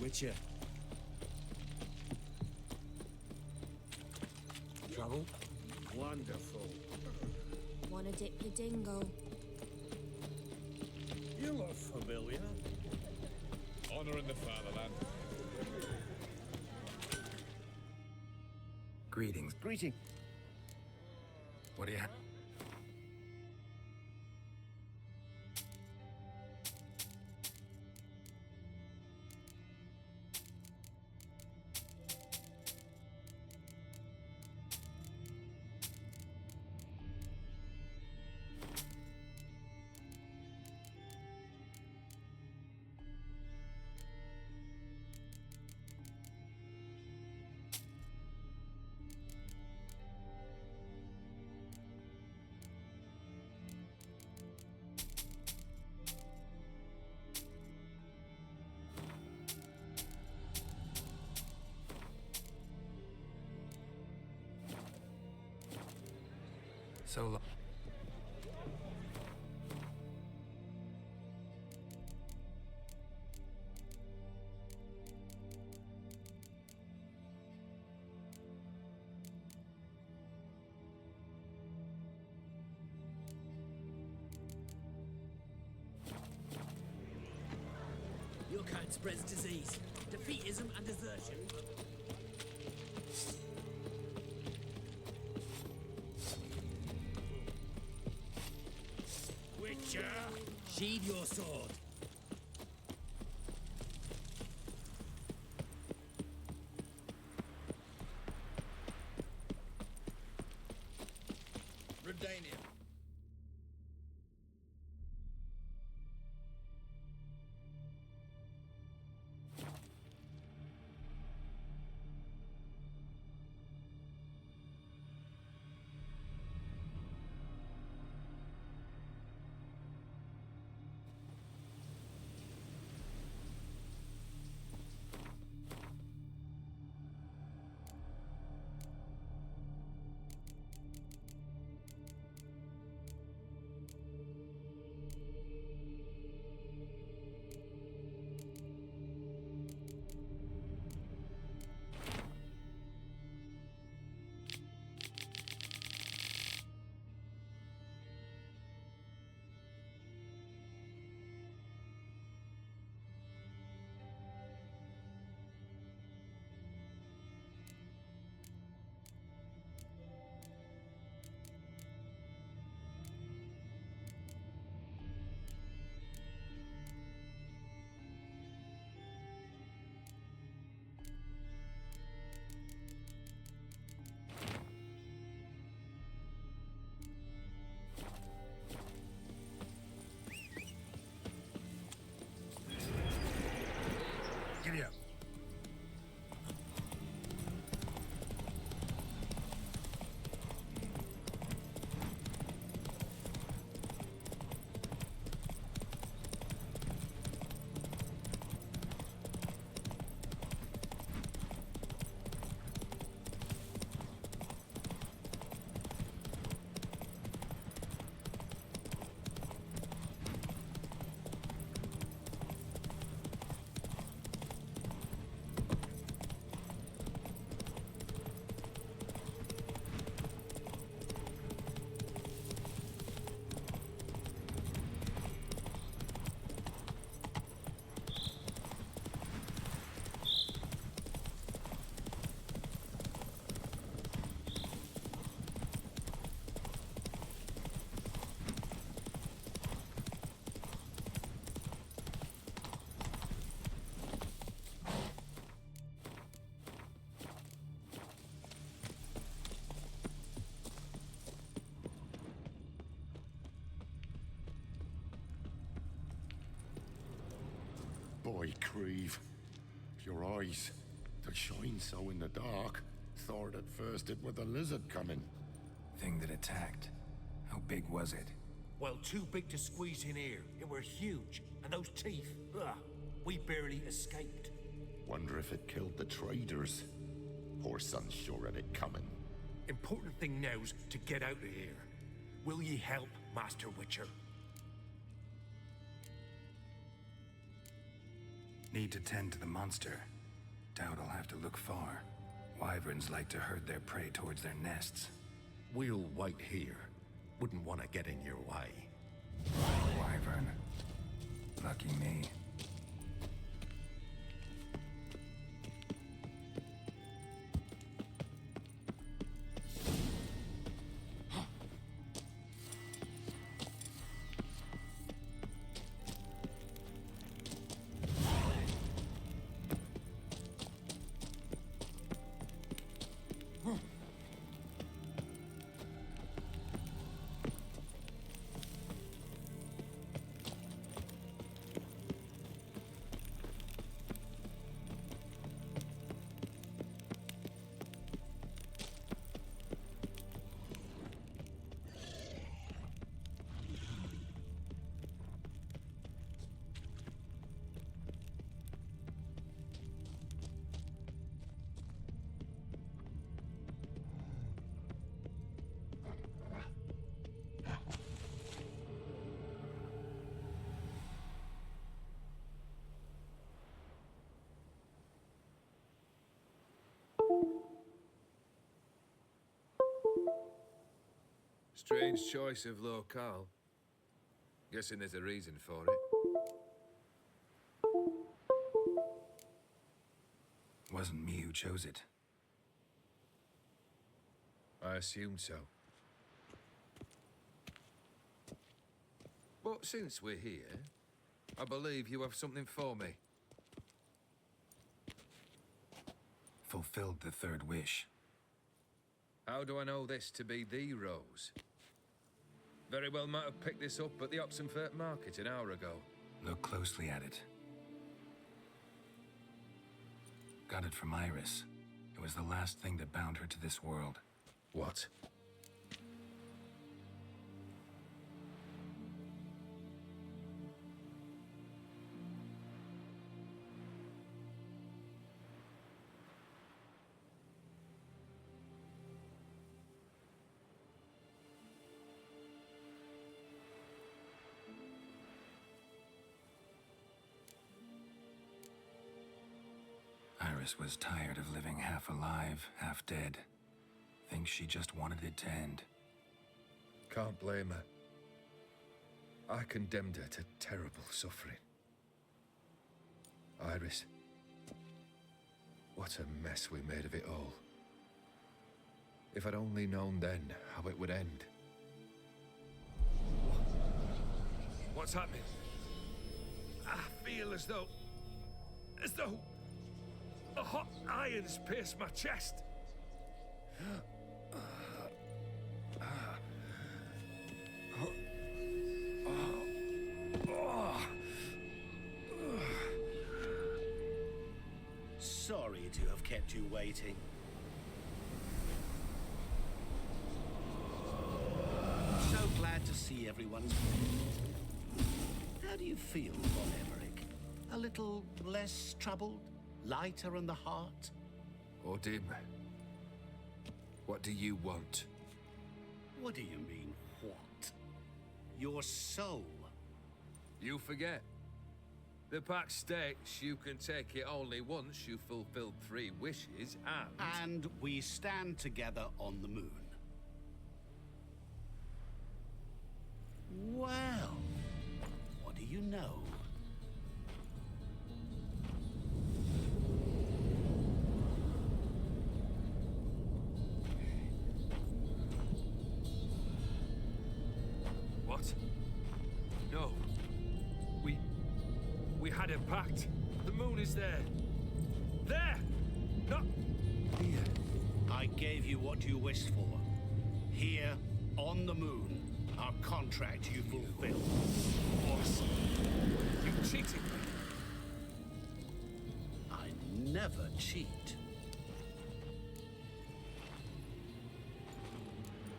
Witcher. Trouble? Wonderful. Wanna dip your dingo? You look familiar. Honor in the fatherland. Greetings. Greeting. What do you have? So long. Your kind spreads disease, defeatism and desertion. Witcher! Sheathe your sword. Redania. Giddy up. Boy, Creve, your eyes, they shine so in the dark. Thought at first it were the lizard coming. Thing that attacked. How big was it? Well, too big to squeeze in here. It were huge. And those teeth, ugh, we barely escaped. Wonder if it killed the traders. Poor son's sure had it coming. Important thing now's to get out of here. Will ye help, Master Witcher? Need to tend to the monster. Doubt I'll have to look far. Wyverns like to herd their prey towards their nests. We'll wait here. Wouldn't want to get in your way. Wyvern. Lucky me. Strange choice of locale. Guessing there's a reason for it. Wasn't me who chose it. I assumed so. But since we're here, I believe you have something for me. Fulfilled the third wish. How do I know this to be the rose? Very well might have picked this up at the Oxenfurt market an hour ago. Look closely at it. Got it from Iris. It was the last thing that bound her to this world. What? Iris was tired of living half alive, half dead. Thinks she just wanted it to end. Can't blame her. I condemned her to terrible suffering. Iris. What a mess we made of it all. If I'd only known then how it would end. What's happening? I feel as though a hot iron's pierced my chest. Sorry to have kept you waiting. So glad to see everyone's friends. How do you feel, Von Emmerich? A little less troubled? Lighter in the heart? Odim, what do you want? What do you mean, what? Your soul. You forget. The pact states you can take it only once you've fulfilled 3 wishes, And we stand together on the moon. Well, what do you know? What? No. We had a pact. The moon is there. There! Not here. I gave you what you wished for. Here, on the moon, our contract you fulfilled. Boss, you cheated me. I never cheat.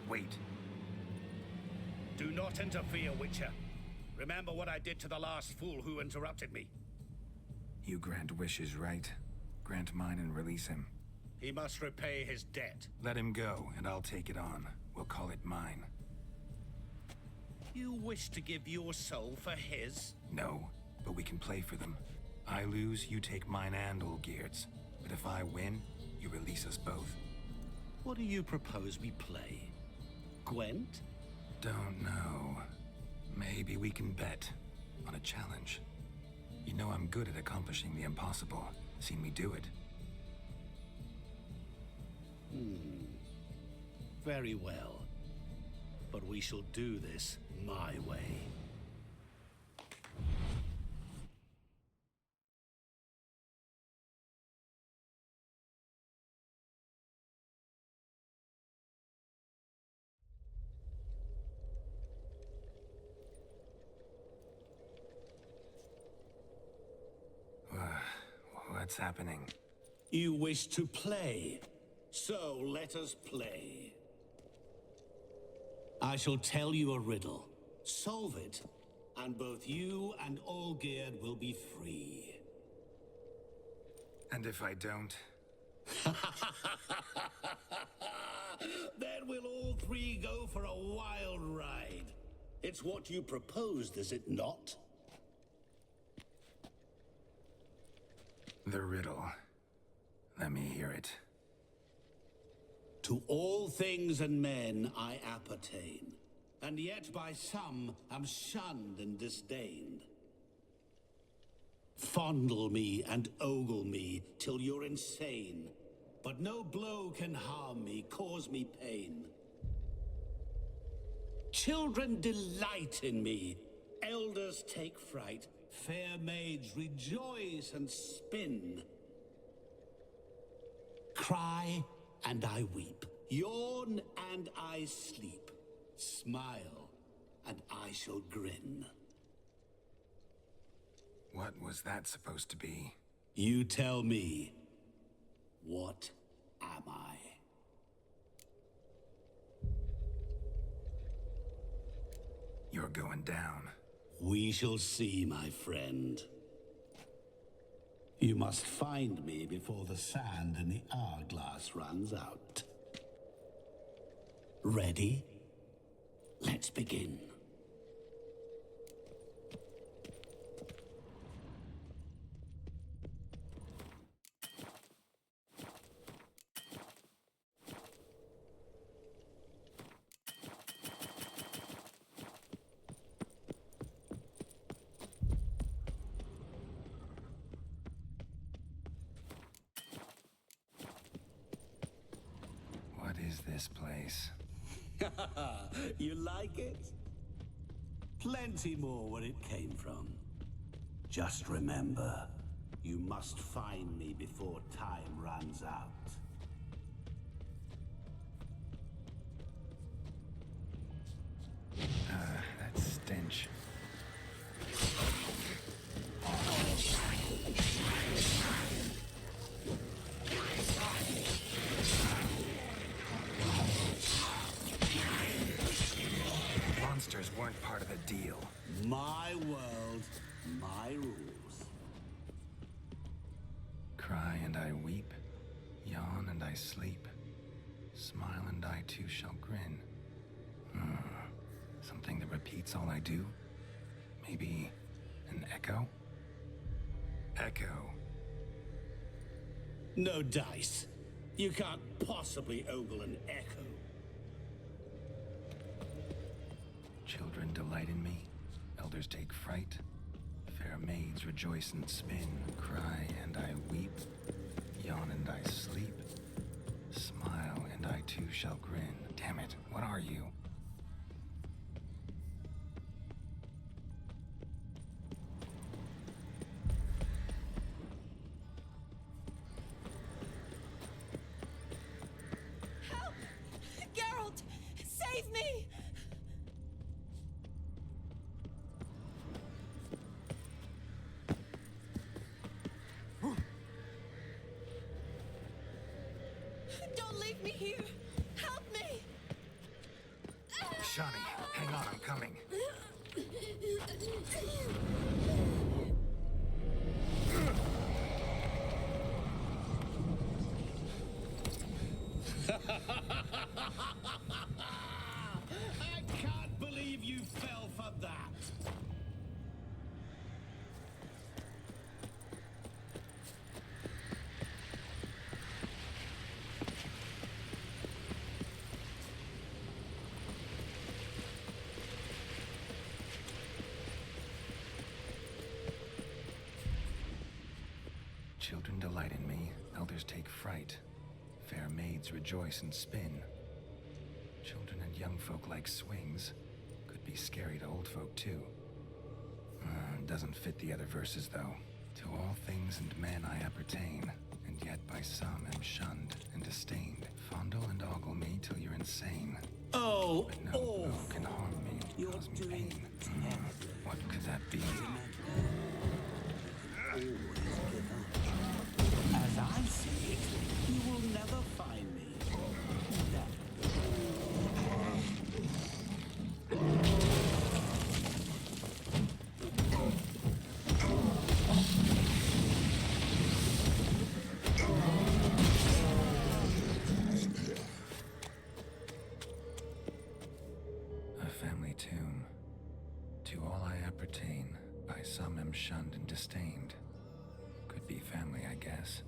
Wait. Do not interfere, Witcher. Remember what I did to the last fool who interrupted me. You grant wishes, right? Grant mine and release him. He must repay his debt. Let him go, and I'll take it on. We'll call it mine. You wish to give your soul for his? No, but we can play for them. I lose, you take mine and Olgierd's. But if I win, you release us both. What do you propose we play? Gwent? Don't know. Maybe we can bet on a challenge. You know I'm good at accomplishing the impossible. Seen me do it. Very well. But we shall do this my way. What's happening? You wish to play, so let us play. I shall tell you a riddle. Solve it, and both you and Olgierd will be free. And if I don't? Then we'll all three go for a wild ride. It's what you proposed, is it not? The riddle. Let me hear it. To all things and men I appertain, and yet by some am shunned and disdained. Fondle me and ogle me till you're insane, but no blow can harm me, cause me pain. Children delight in me, elders take fright, fair maids rejoice and spin. Cry and I weep, yawn and I sleep, smile and I shall grin. What was that supposed to be? You tell me, what am I? You're going down. We shall see, my friend. You must find me before the sand in the hourglass runs out. Ready? Let's begin. This place. You like it? Plenty more where it came from. Just remember, you must find me before time runs out. That stench. Monsters weren't part of the deal. My world, my rules. Cry and I weep, yawn and I sleep, smile and I too shall grin. Something that repeats all I do? Maybe an echo? Echo. No dice. You can't possibly ogle an echo. Children delight in me, elders take fright, fair maids rejoice and spin, cry and I weep, yawn and I sleep, smile and I too shall grin. Damn it, what are you? Help! Geralt! Save me! Don't leave me here! Help me! Shani, hang on, I'm coming. I can't believe you fell for that. Children delight in me, elders take fright. Fair maids rejoice and spin. Children and young folk like swings. Could be scary to old folk too. Doesn't fit the other verses though. To all things and men I appertain, and yet by some am shunned and disdained. Fondle and ogle me till you're insane. Oh, But no blow can harm me, You're cause me doing pain. What could that be? always give up. As I see it, you will never find me. That A family tune. To all I appertain, by some am shunned and disdained. Could be family, I guess.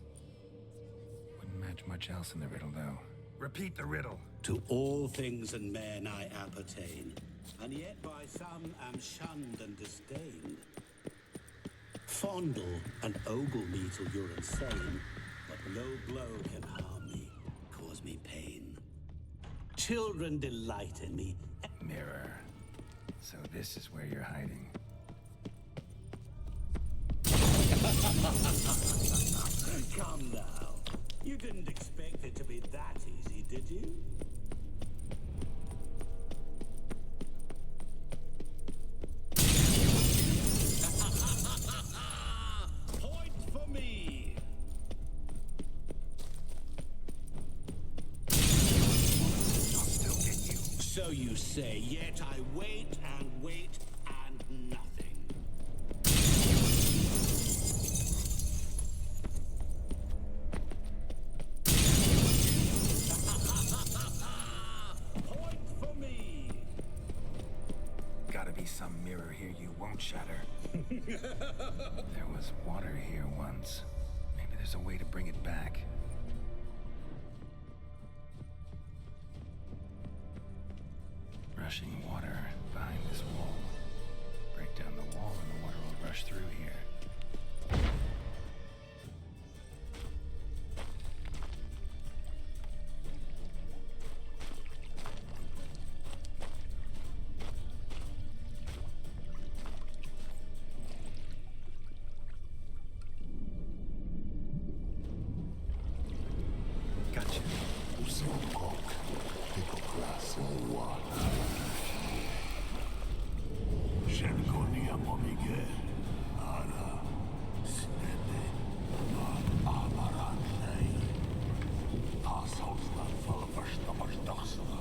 Wouldn't match much else in the riddle, though. Repeat the riddle. to all things and men I appertain, and yet by some am shunned and disdained. Fondle and ogle me till you're insane, but no blow can harm me, cause me pain. Children delight in me. Mirror. So this is where you're hiding. Come now. You didn't expect it to be that easy, did you? Point for me. I'll still get you. So you say, yet I wait and wait and nothing. Point for me. Gotta be some mirror here you won't shatter. There was water here once. Maybe there's a way to bring it back. Rushing water behind this wall. Break down the wall and the water will rush through here. Gotcha.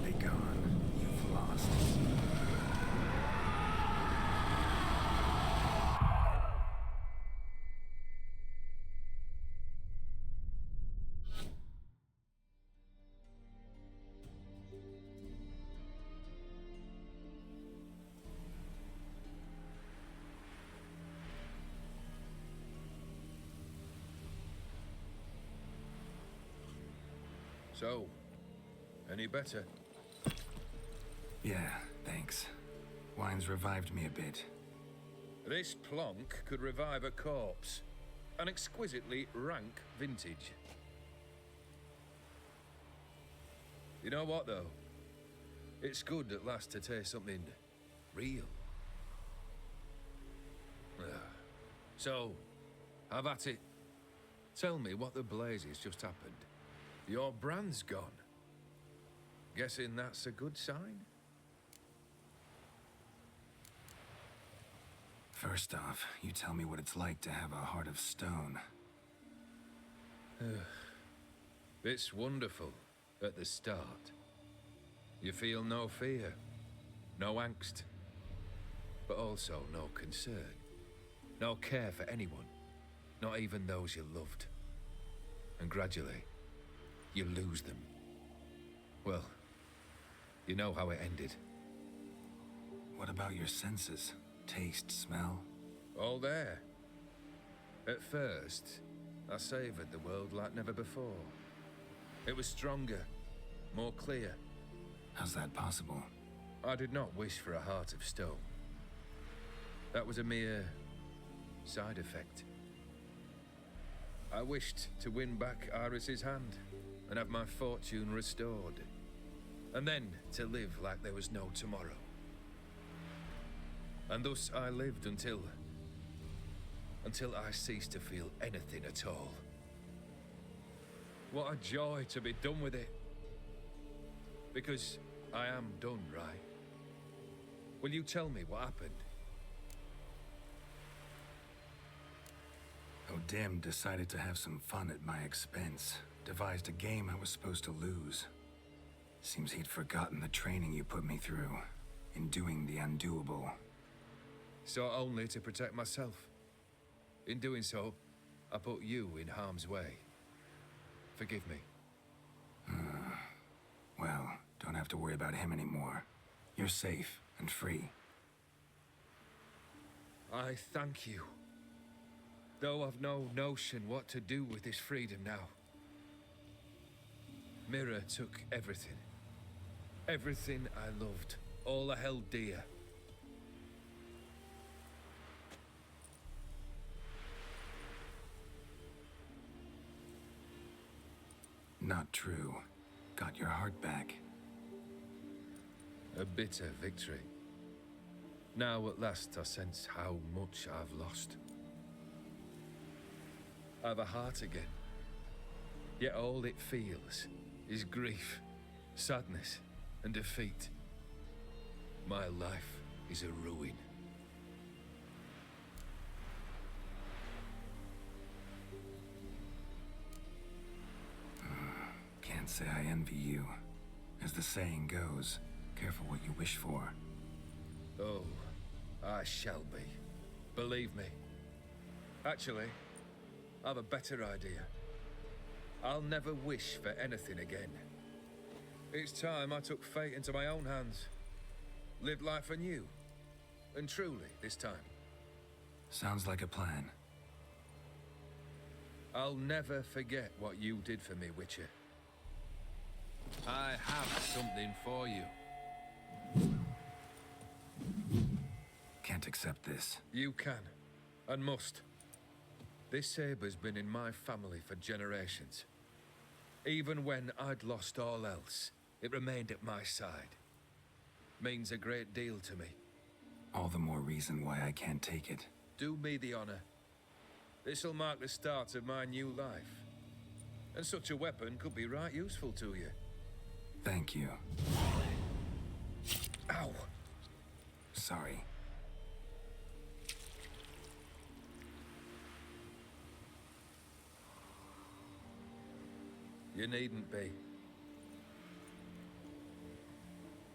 Be gone. You've lost. So, any better? Yeah, thanks. Wine's revived me a bit. This plonk could revive a corpse. An exquisitely rank vintage. You know what, though? It's good at last to taste something real. So, have at it. Tell me what the blazes just happened. Your brand's gone. Guessing that's a good sign? First off, you tell me what it's like to have a heart of stone. It's wonderful at the start. You feel no fear, no angst, but also no concern, no care for anyone, not even those you loved. And gradually, you lose them. Well, you know how it ended. What about your senses? Taste, smell? All there. At first, I savoured the world like never before. It was stronger, more clear. How's that possible? I did not wish for a heart of stone. That was a mere side effect. I wished to win back Aris's hand and have my fortune restored. And then to live like there was no tomorrow. And thus I lived until I ceased to feel anything at all. What a joy to be done with it. Because I am done, right? Will you tell me what happened? O'Dim decided to have some fun at my expense. Devised a game I was supposed to lose. Seems he'd forgotten the training you put me through in doing the undoable. So only to protect myself. In doing so, I put you in harm's way. Forgive me. Well, don't have to worry about him anymore. You're safe and free. I thank you. Though I've no notion what to do with this freedom now. Mira took everything. Everything I loved. All I held dear. Not true. Got your heart back. A bitter victory. Now at last I sense how much I've lost. I've a heart again. Yet all it feels is grief, sadness, and defeat. My life is a ruin. Can't say I envy you. As the saying goes, careful what you wish for. Oh, I shall be. Believe me. Actually, I've a better idea. I'll never wish for anything again. It's time I took fate into my own hands. Lived life anew. And truly, this time. Sounds like a plan. I'll never forget what you did for me, Witcher. I have something for you. Can't accept this. You can, and must. This sabre's been in my family for generations. Even when I'd lost all else, it remained at my side. Means a great deal to me. All the more reason why I can't take it. Do me the honor. This'll mark the start of my new life. And such a weapon could be right useful to you. Thank you. Ow! Sorry. You needn't be.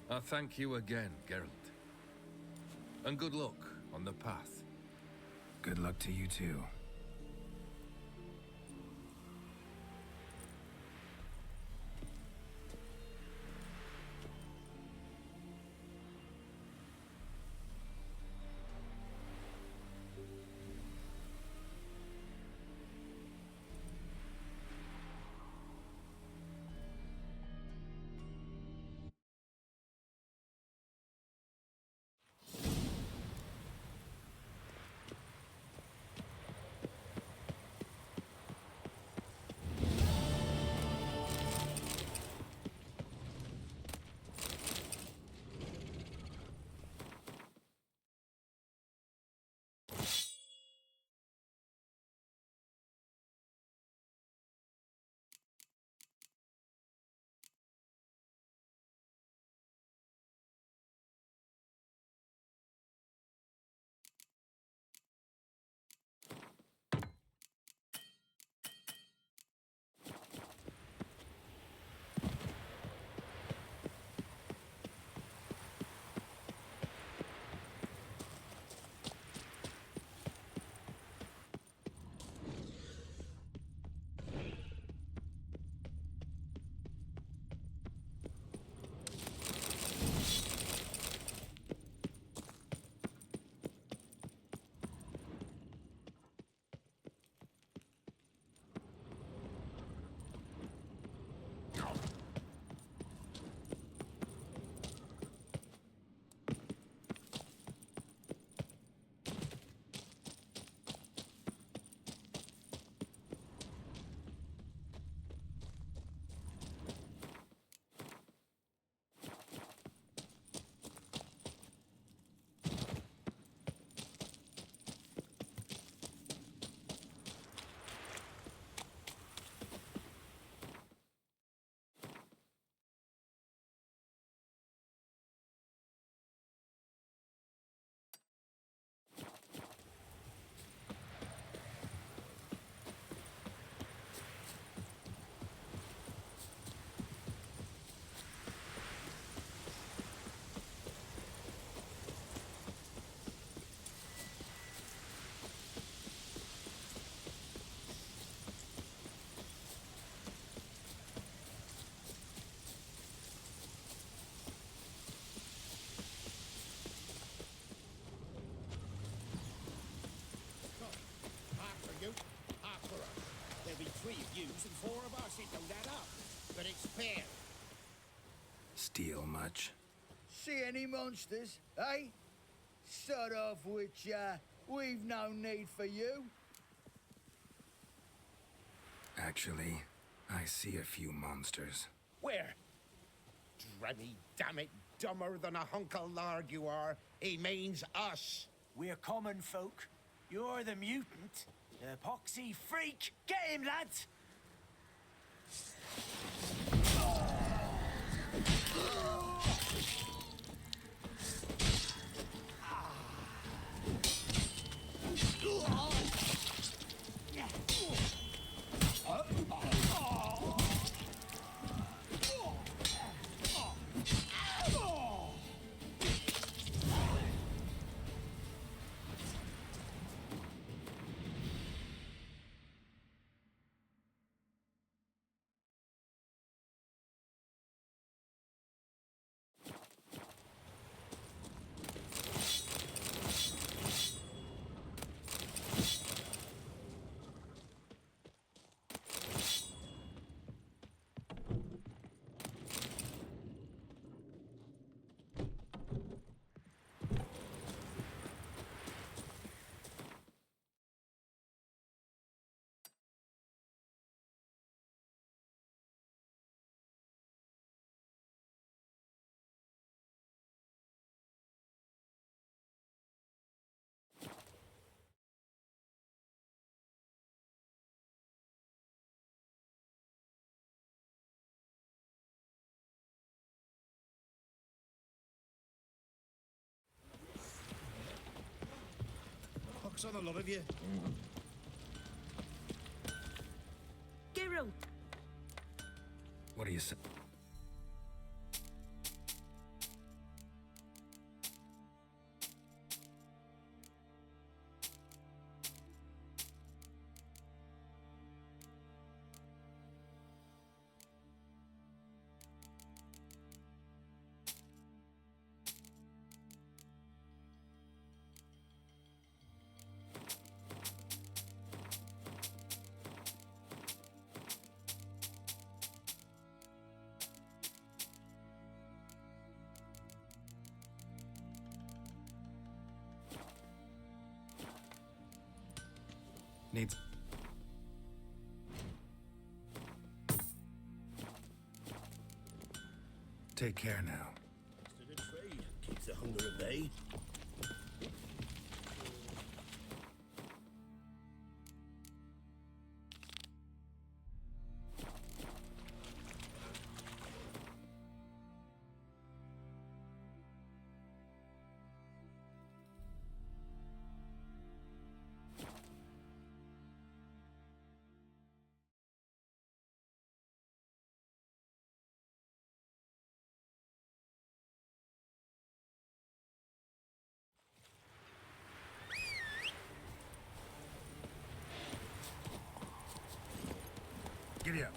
I thank you again, Geralt. And good luck on the path. Good luck to you too. and four of us, it don't add up. But it's fair. Steal much? See any monsters, eh? Sort of which, we've no need for you. Actually, I see a few monsters. Where? Dremmy, damn it, dumber than a hunk of lard you are. He means us. We're common folk. You're the mutant. The poxy freak. Get him, lads! Pox on a lot of you. Geralt! What do you say? Needs... Take care now. It's a good trade. Keeps the hunger at bay. Giddy up.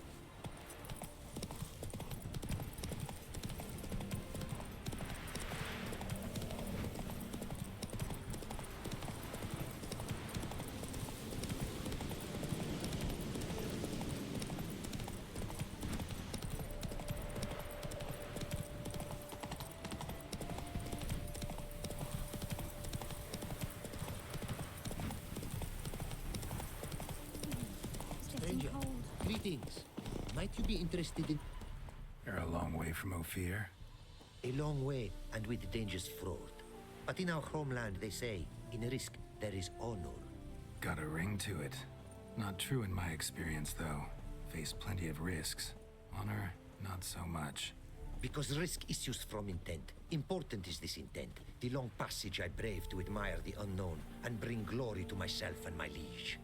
Stranger, greetings. Might you be interested in... You're a long way from Ophir. A long way, and with dangers fraught. But in our homeland, they say, in risk, there is honor. Got a ring to it. Not true in my experience, though. Faced plenty of risks. Honor, not so much. Because risk issues from intent. Important is this intent. The long passage I brave to admire the unknown and bring glory to myself and my liege.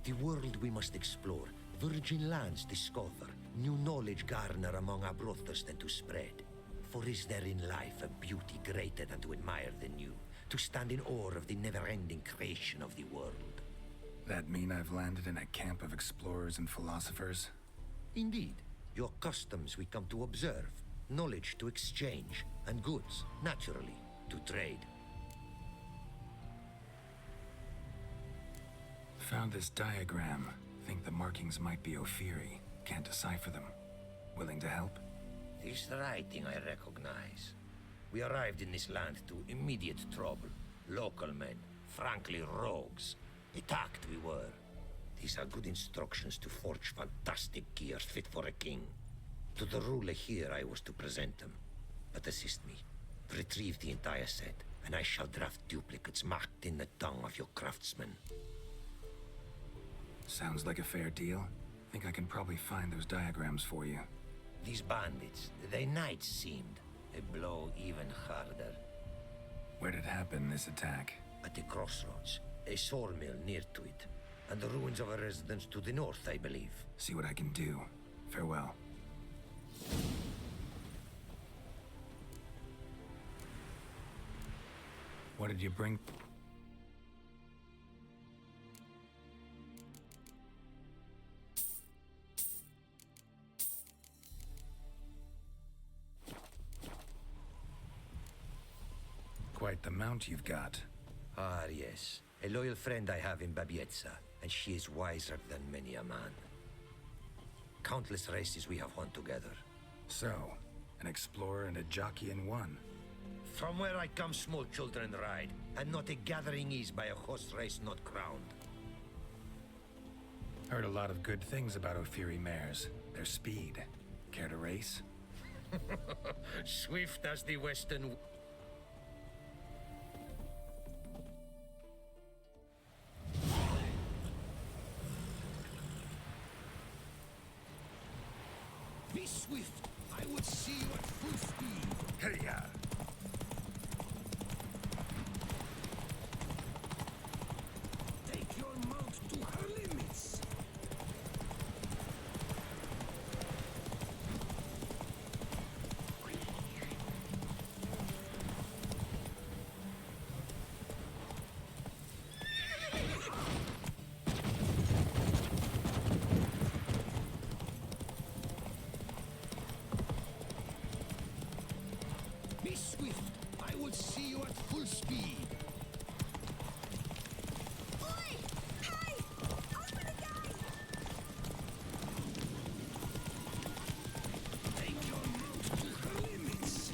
The world we must explore, virgin lands discover, new knowledge garner among our brothers than to spread. For is there in life a beauty greater than to admire the new, to stand in awe of the never-ending creation of the world? That mean I've landed in a camp of explorers and philosophers? Indeed. Your customs we come to observe, knowledge to exchange, and goods, naturally, to trade. Found this diagram. Think the markings might be Ophiri. Can't decipher them. Willing to help? This writing I recognize. We arrived in this land to immediate trouble. Local men, frankly rogues. Attacked we were. These are good instructions to forge fantastic gear fit for a king. To the ruler here I was to present them. But assist me. Retrieve the entire set, and I shall draft duplicates marked in the tongue of your craftsmen. Sounds like a fair deal. Think I can probably find those diagrams for you. These bandits, they knights seemed. They blow even harder. Where'd it happen, this attack? At the crossroads. A sawmill near to it. And the ruins of a residence to the north, I believe. See what I can do. Farewell. What did you bring? Quite the mount you've got. Ah, yes. A loyal friend I have in Babietza, and she is wiser than many a man. Countless races we have won together. So, an explorer and a jockey in one. From where I come, small children ride, and not a gathering is by a horse race not crowned. Heard a lot of good things about Ophiri mares. Their speed. Care to race? Swift as the western... Be swift. I would see you at full speed. Hey-ya! Take your mount to her limits. Be swift. I would see you at full speed. Oi! Hey! Open the gate! Take your mount to her limits.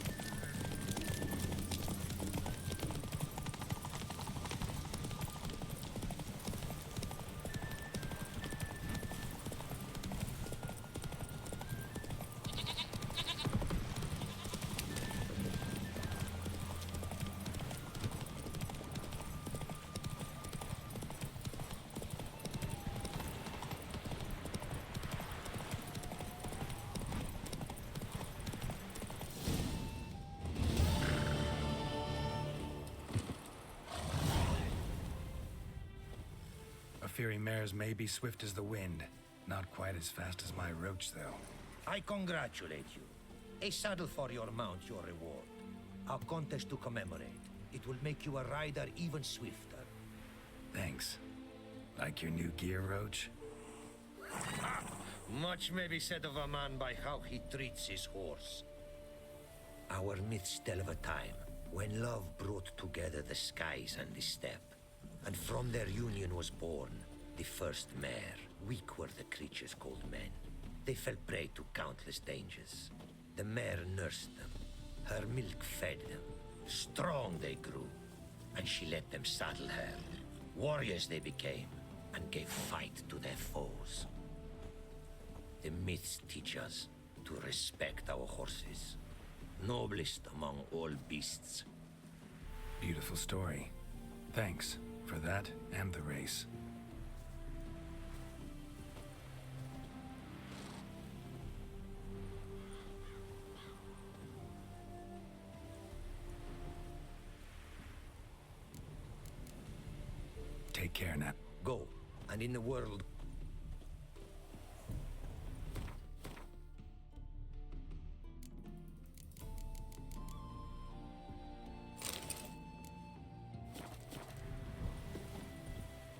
Ophiri mares may be swift as the wind. Not quite as fast as my roach, though. I congratulate you. A saddle for your mount, your reward. A contest to commemorate. It will make you a rider even swifter. Thanks. Like your new gear, Roach? Much may be said of a man by how he treats his horse. Our myths tell of a time when love brought together the skies and the steppe. And from their union was born the first mare. Weak were the creatures called men. They fell prey to countless dangers. The mare nursed them. Her milk fed them. Strong they grew. And she let them saddle her. Warriors they became, and gave fight to their foes. The myths teach us to respect our horses. Noblest among all beasts. Beautiful story. Thanks for that and the race. Take care now. Go, and in the world...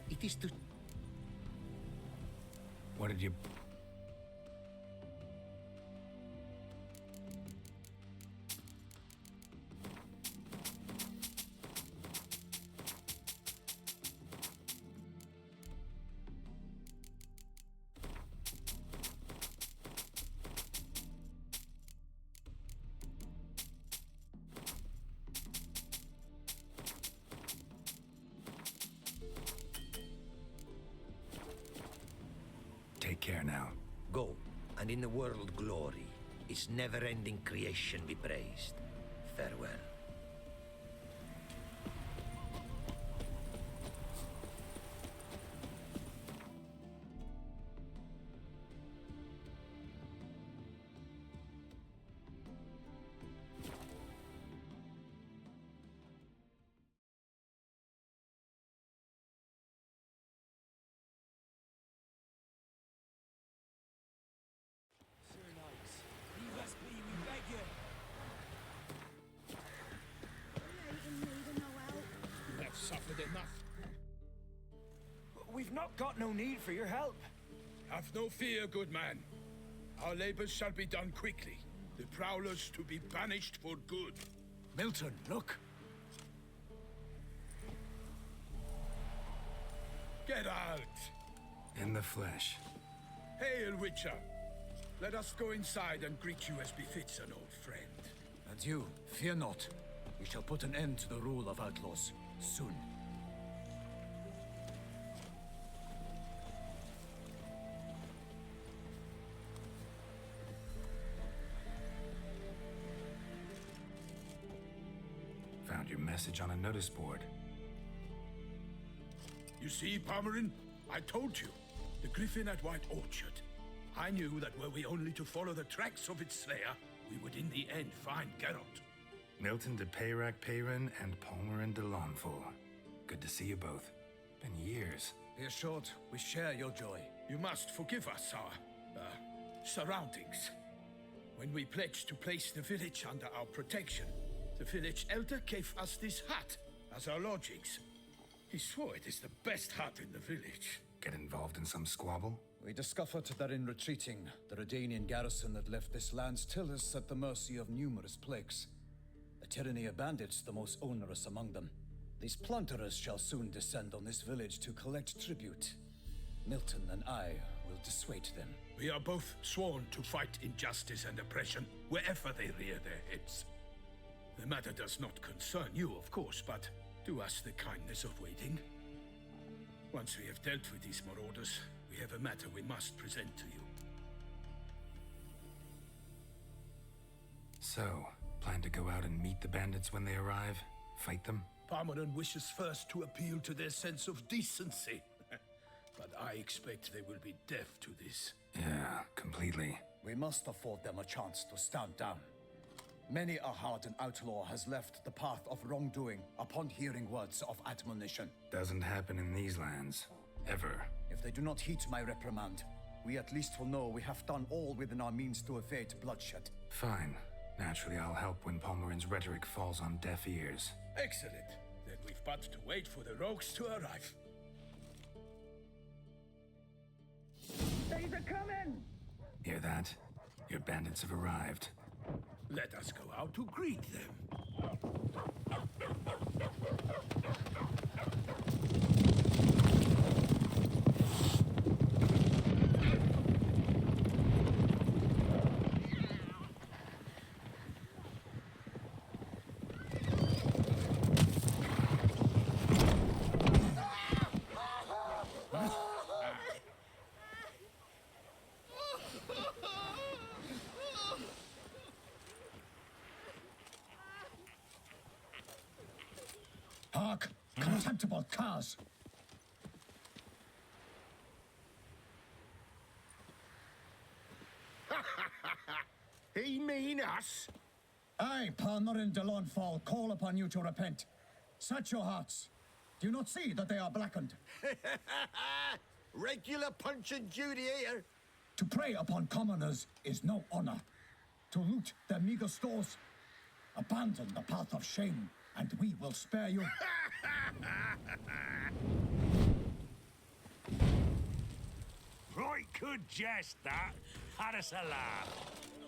It is to... What did you... care now. Go, and in the world glory, its never-ending creation be praised. Farewell. They've suffered enough. We've not got no need for your help. Have no fear, good man. Our labors shall be done quickly. The prowlers to be banished for good. Milton, look. Geralt! In the flesh. Hail, Witcher! Let us go inside and greet you as befits an old friend. And you, fear not. We shall put an end to the rule of outlaws, soon. Found your message on a notice board. You see, Palmerin? I told you. The griffin at White Orchard. I knew that were we only to follow the tracks of its slayer, we would in the end find Geralt. Milton de Peyrac Peyrin and Palmerin de Lawnful. Good to see you both. Been years. Be assured, we share your joy. You must forgive us our, surroundings. When we pledged to place the village under our protection, the village elder gave us this hut as our lodgings. He swore it is the best hut in the village. Get involved in some squabble? We discovered that in retreating, the Redanian garrison that left this land still is at the mercy of numerous plagues. A tyranny of bandits, the most onerous among them. These plunderers shall soon descend on this village to collect tribute. Milton and I will dissuade them. We are both sworn to fight injustice and oppression wherever they rear their heads. The matter does not concern you, of course, but do us the kindness of waiting. Once we have dealt with these marauders, we have a matter we must present to you. So, plan to go out and meet the bandits when they arrive? Fight them? Palmerin wishes first to appeal to their sense of decency. But I expect they will be deaf to this. Yeah, completely. We must afford them a chance to stand down. Many a hardened outlaw has left the path of wrongdoing upon hearing words of admonition. Doesn't happen in these lands. Ever. If they do not heed my reprimand, we at least will know we have done all within our means to evade bloodshed. Fine. Naturally, I'll help when Palmerin's rhetoric falls on deaf ears. Excellent. Then we've but to wait for the rogues to arrive. They're coming! Hear that? Your bandits have arrived. Let us go out to greet them. Hark! Contemptible cars! He mean us? I, Palmerin de Lawnfall, call upon you to repent. Set your hearts. Do you not see that they are blackened? Regular punch and duty here. To prey upon commoners is no honor. To loot their meager stores, abandon the path of shame, and we will spare you. Right good jest, that. Had us a laugh.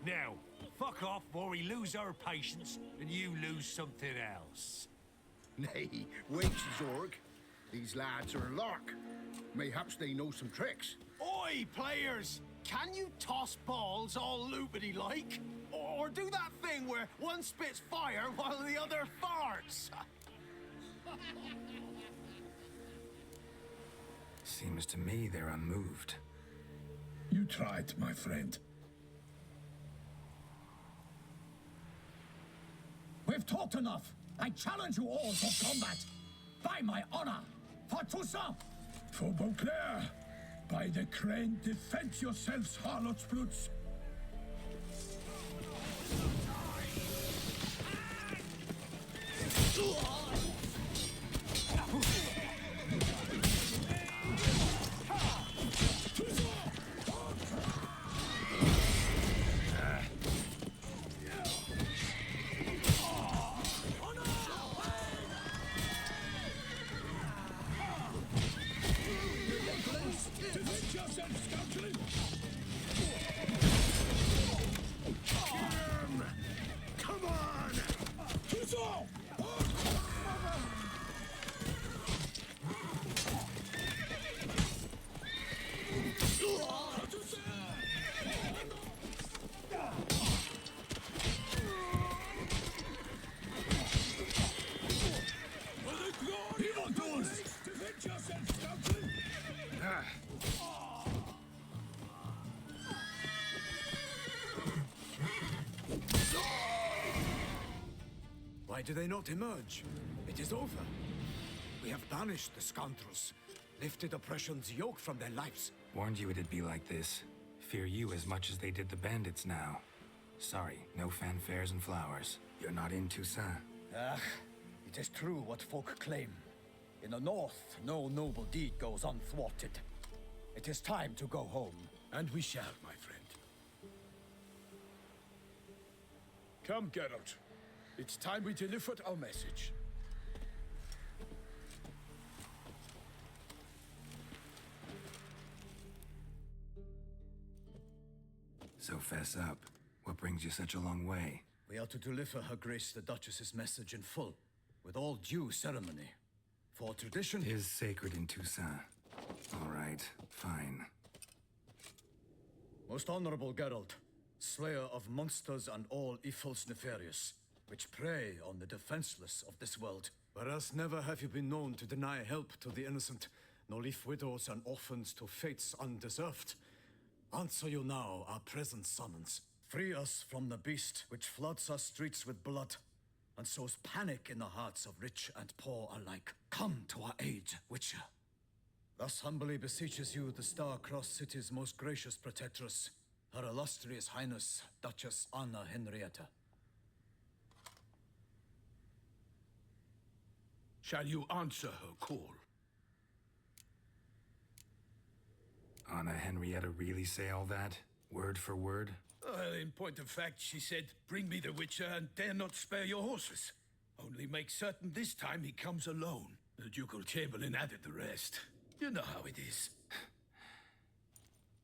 Now, fuck off before we lose our patience and you lose something else. Nay, wait, Zorg. These lads are a lark. Mayhaps they know some tricks. Oi, players! Can you toss balls all loopity-like? Or do that thing where one spits fire while the other farts? Seems to me they're unmoved. tried, my friend. We've talked enough. I challenge you all to combat. By my honor, for Toussaint. For Beauclair, by the Quen, defend yourselves, harlotsbloods. Why do they not emerge? It is over. We have banished the scoundrels, lifted oppression's yoke from their lives. Warned you it'd be like this. Fear you as much as they did the bandits now. Sorry, no fanfares and flowers. You're not in Toussaint. Ah, it is true what folk claim. In the north, no noble deed goes unthwarted. It is time to go home. And we shall, my friend. Come, Geralt. It's time we delivered our message. So fess up. What brings you such a long way? We are to deliver Her Grace the Duchess's message in full, with all due ceremony. For tradition is sacred in Toussaint. All right, fine. Most honorable Geralt, slayer of monsters and all evils nefarious, which prey on the defenseless of this world. Whereas never have you been known to deny help to the innocent, nor leave widows and orphans to fates undeserved. Answer you now our present summons. Free us from the beast which floods our streets with blood, and sows panic in the hearts of rich and poor alike. Come to our aid, Witcher. Thus humbly beseeches you the Star-Crossed City's most gracious protectress, Her Illustrious Highness, Duchess Anna Henrietta. Shall you answer her call? Anna Henrietta really say all that? Word for word? Well, in point of fact, she said, bring me the Witcher and dare not spare your horses. Only make certain this time he comes alone. The Ducal Chamberlain added the rest. You know how it is.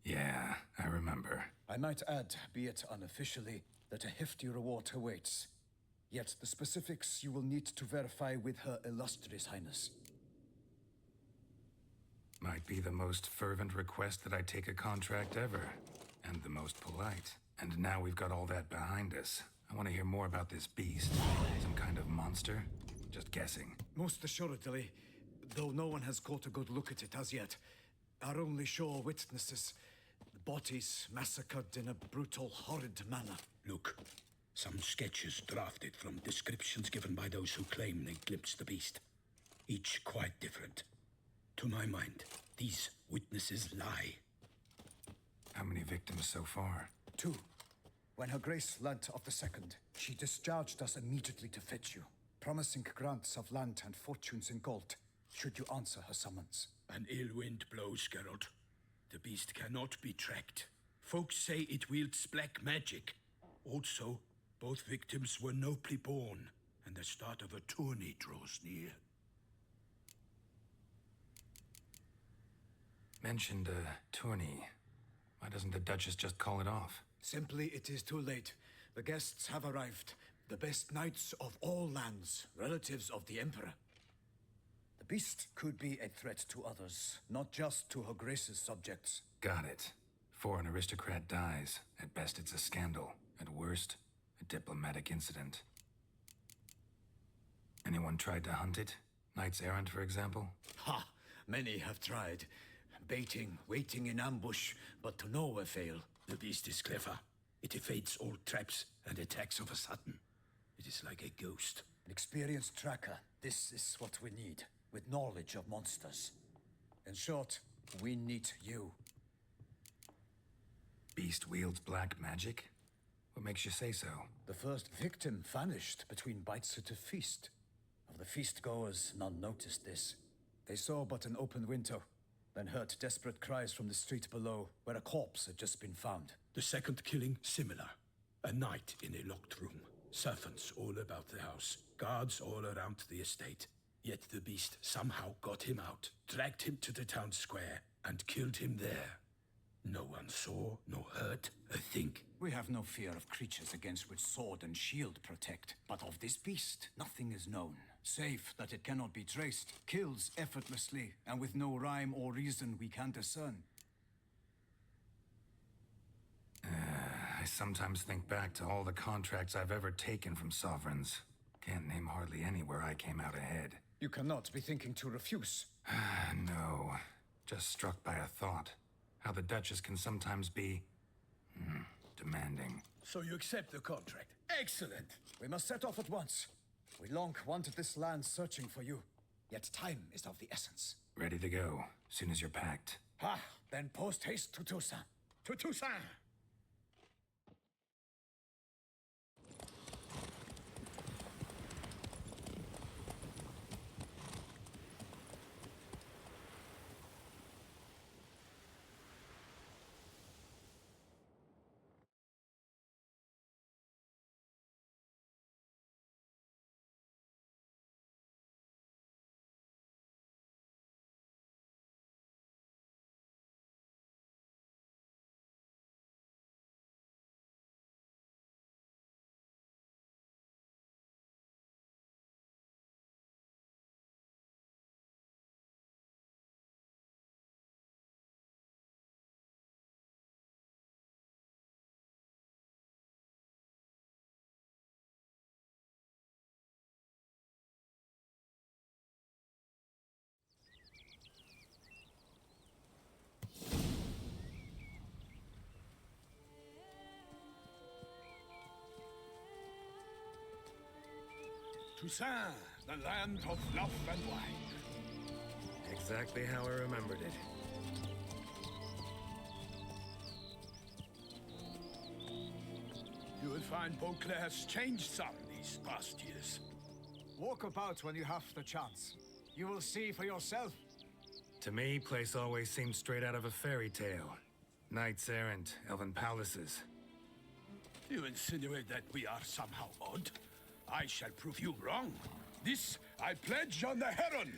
Yeah, I remember. I might add, be it unofficially, that a hefty reward awaits. Yet the specifics you will need to verify with Her Illustrious Highness. Might be the most fervent request that I take a contract ever. And the most polite. And now we've got all that behind us. I want to hear more about this beast. Some kind of monster? Just guessing. Most assuredly, though no one has caught a good look at it as yet. Our only sure witnesses. Bodies massacred in a brutal, horrid manner. Look, some sketches drafted from descriptions given by those who claim they glimpsed the beast. Each quite different. To my mind, these witnesses lie. How many victims so far? 2. When Her Grace learnt of the second, she discharged us immediately to fetch you, promising grants of land and fortunes in gold, should you answer her summons. An ill wind blows, Geralt. The beast cannot be tracked. Folks say it wields black magic. Also, both victims were nobly born, and the start of a tourney draws near. Mentioned a tourney. Why doesn't the Duchess just call it off? Simply, it is too late. The guests have arrived. The best knights of all lands, relatives of the Emperor. The beast could be a threat to others, not just to Her Grace's subjects. Got it. Before an aristocrat dies, at best it's a scandal. At worst, a diplomatic incident. Anyone tried to hunt it? Knights errant, for example? Ha! Many have tried. baiting, waiting in ambush, but to no avail. The beast is clever. It evades all traps and attacks of a sudden. It is like a ghost. An experienced tracker. This is what we need, with knowledge of monsters. In short, we need you. Beast wields black magic? What makes you say so? The first victim vanished between bites at a feast. Of the feast-goers, none noticed this. They saw but an open window, then heard desperate cries from the street below, where a corpse had just been found. The second killing, similar. A night in a locked room. Servants all about the house. Guards all around the estate. Yet the beast somehow got him out, dragged him to the town square, and killed him there. No one saw, nor heard a thing. We have no fear of creatures against which sword and shield protect. But of this beast, nothing is known. Save that it cannot be traced, kills effortlessly, and with no rhyme or reason we can discern. I sometimes think back to all the contracts I've ever taken from sovereigns. Can't name hardly any where I came out ahead. You cannot be thinking to refuse. No. Just struck by a thought. How the Duchess can sometimes be... demanding. So you accept the contract. Excellent! We must set off at once. We long wanted this land searching for you. Yet time is of the essence. Ready to go, soon as you're packed. Ha! Then post haste to Toussaint. To Toussaint! Toussaint, the land of love and wine. Exactly how I remembered it. You will find Beauclair's changed some these past years. Walk about when you have the chance. You will see for yourself. To me, place always seemed straight out of a fairy tale. Knights errant, elven palaces. You insinuate that we are somehow odd? I shall prove you wrong. This I pledge on the Heron.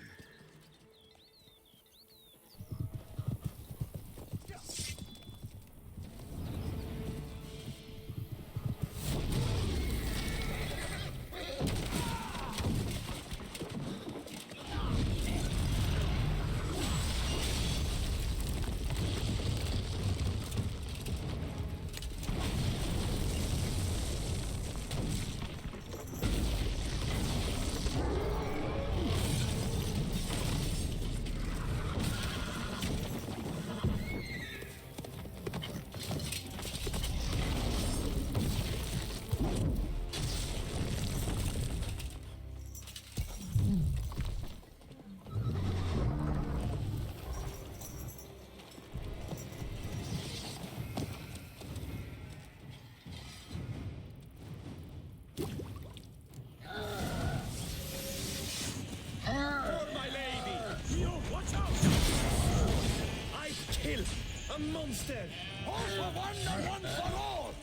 A monster! All for one and one for all!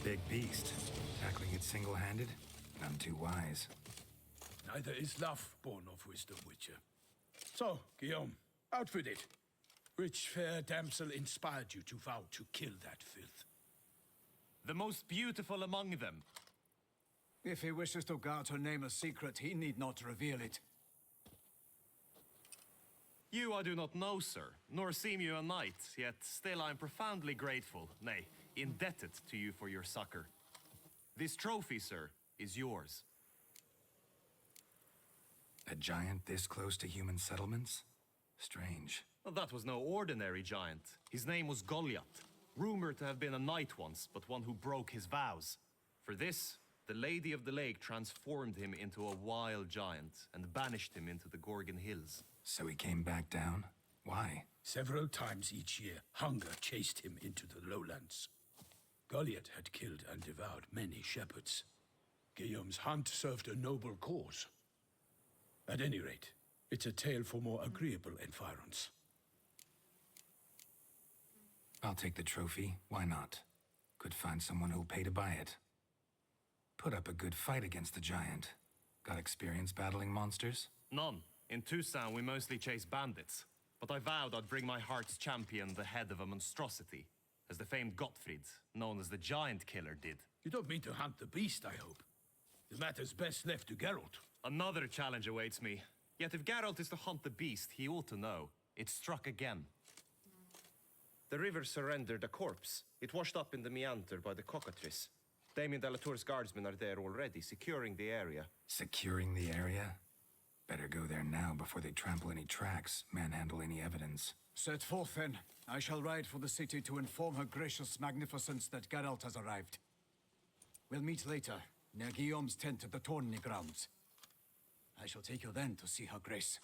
Big beast. Tackling it single-handed? None too wise. Neither is love born of wisdom, Witcher. So, Guillaume, out with it. Which fair damsel inspired you to vow to kill that filth? The most beautiful among them. If he wishes to guard her name a secret, he need not reveal it. You I do not know, sir, nor seem you a knight, yet still I am profoundly grateful, nay, indebted to you for your succor. This trophy, sir, is yours. A giant this close to human settlements? Strange. Well, that was no ordinary giant. His name was Goliath, rumored to have been a knight once, but one who broke his vows. For this, the Lady of the Lake transformed him into a wild giant and banished him into the Gorgon Hills. So he came back down? Why? Several times each year, hunger chased him into the lowlands. Goliath had killed and devoured many shepherds. Guillaume's hunt served a noble cause. At any rate, it's a tale for more agreeable environs. I'll take the trophy. Why not? Could find someone who'll pay to buy it. Put up a good fight against the giant. Got experience battling monsters? None. In Toussaint, we mostly chase bandits. But I vowed I'd bring my heart's champion the head of a monstrosity, as the famed Gottfried, known as the Giant Killer, did. You don't mean to hunt the beast, I hope. The matter's best left to Geralt. Another challenge awaits me. Yet if Geralt is to hunt the beast, he ought to know. It struck again. The river surrendered a corpse. It washed up in the meander by the cockatrice. Damien de la Tour's guardsmen are there already, securing the area. Securing the area? Better go there now before they trample any tracks, manhandle any evidence. Set forth, then. I shall ride for the city to inform her gracious magnificence that Geralt has arrived. We'll meet later, near Guillaume's tent at the tourney grounds. I shall take you then to see her grace.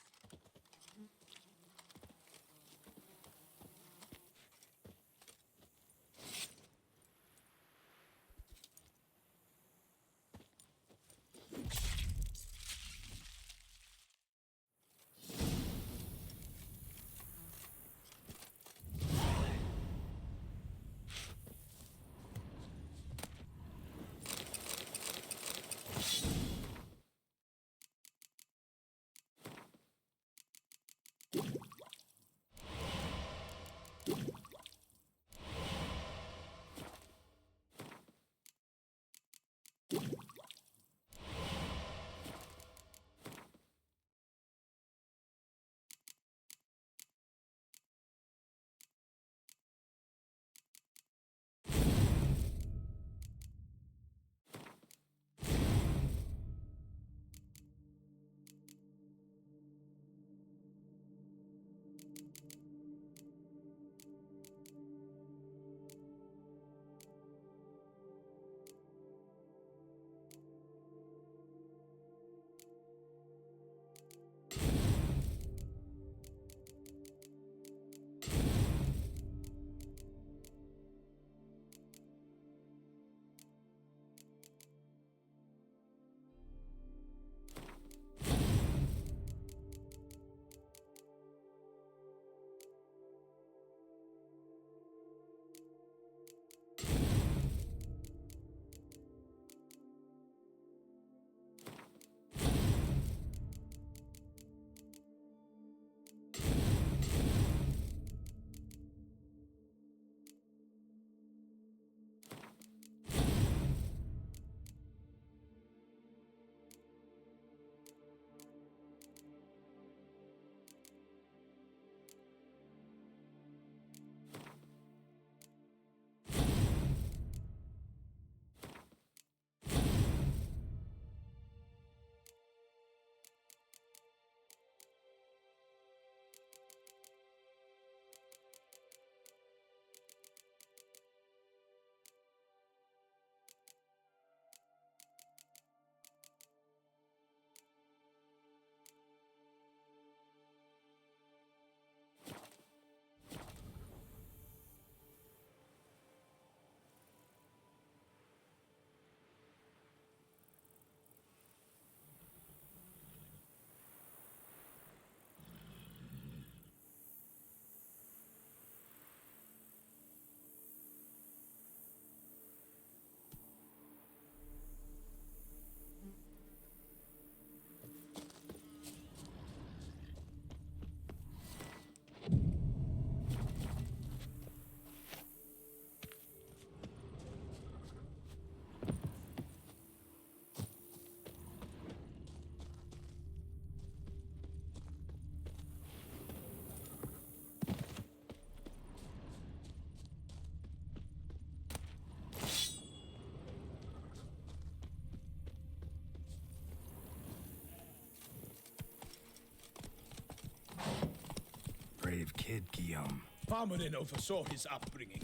Brave kid, Guillaume. Parmanin oversaw his upbringing.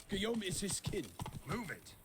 Guillaume is his kin. Move it!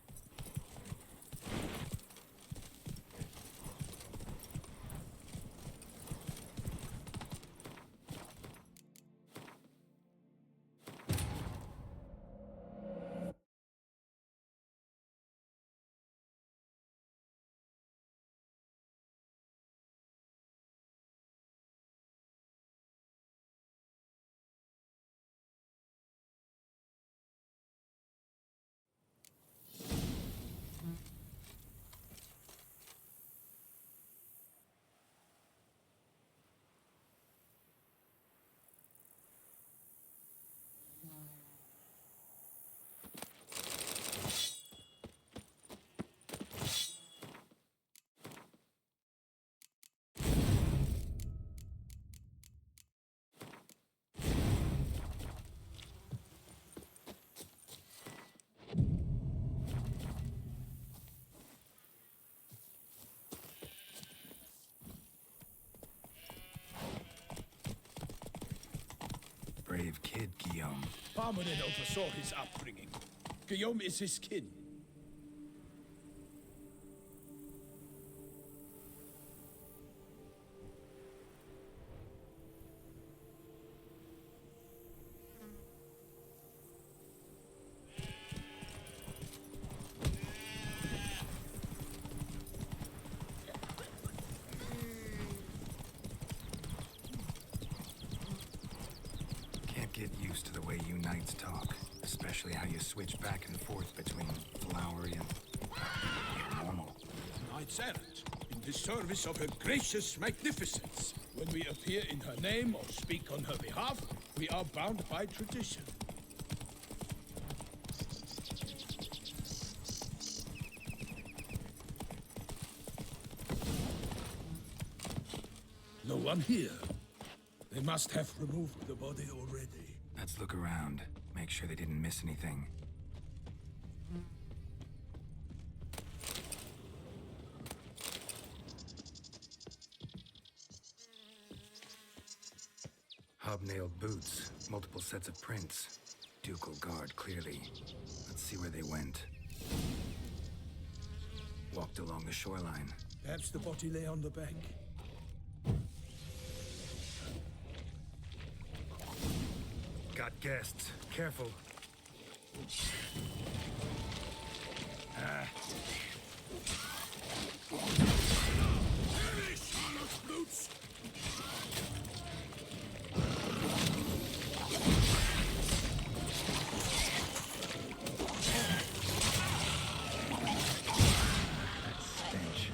Brave kid, Guillaume. Parmanin oversaw his upbringing. Guillaume is his kin. Get used to the way you knights talk, especially how you switch back and forth between flowery and normal. Knights errant, in the service of her gracious magnificence. When we appear in her name or speak on her behalf, we are bound by tradition. No one here. They must have removed the body already. Let's look around. Make sure they didn't miss anything. Hobnailed boots, multiple sets of prints. Ducal guard, clearly. Let's see where they went. Walked along the shoreline. Perhaps the body lay on the bank. Got guests. Careful. Boots! Stench.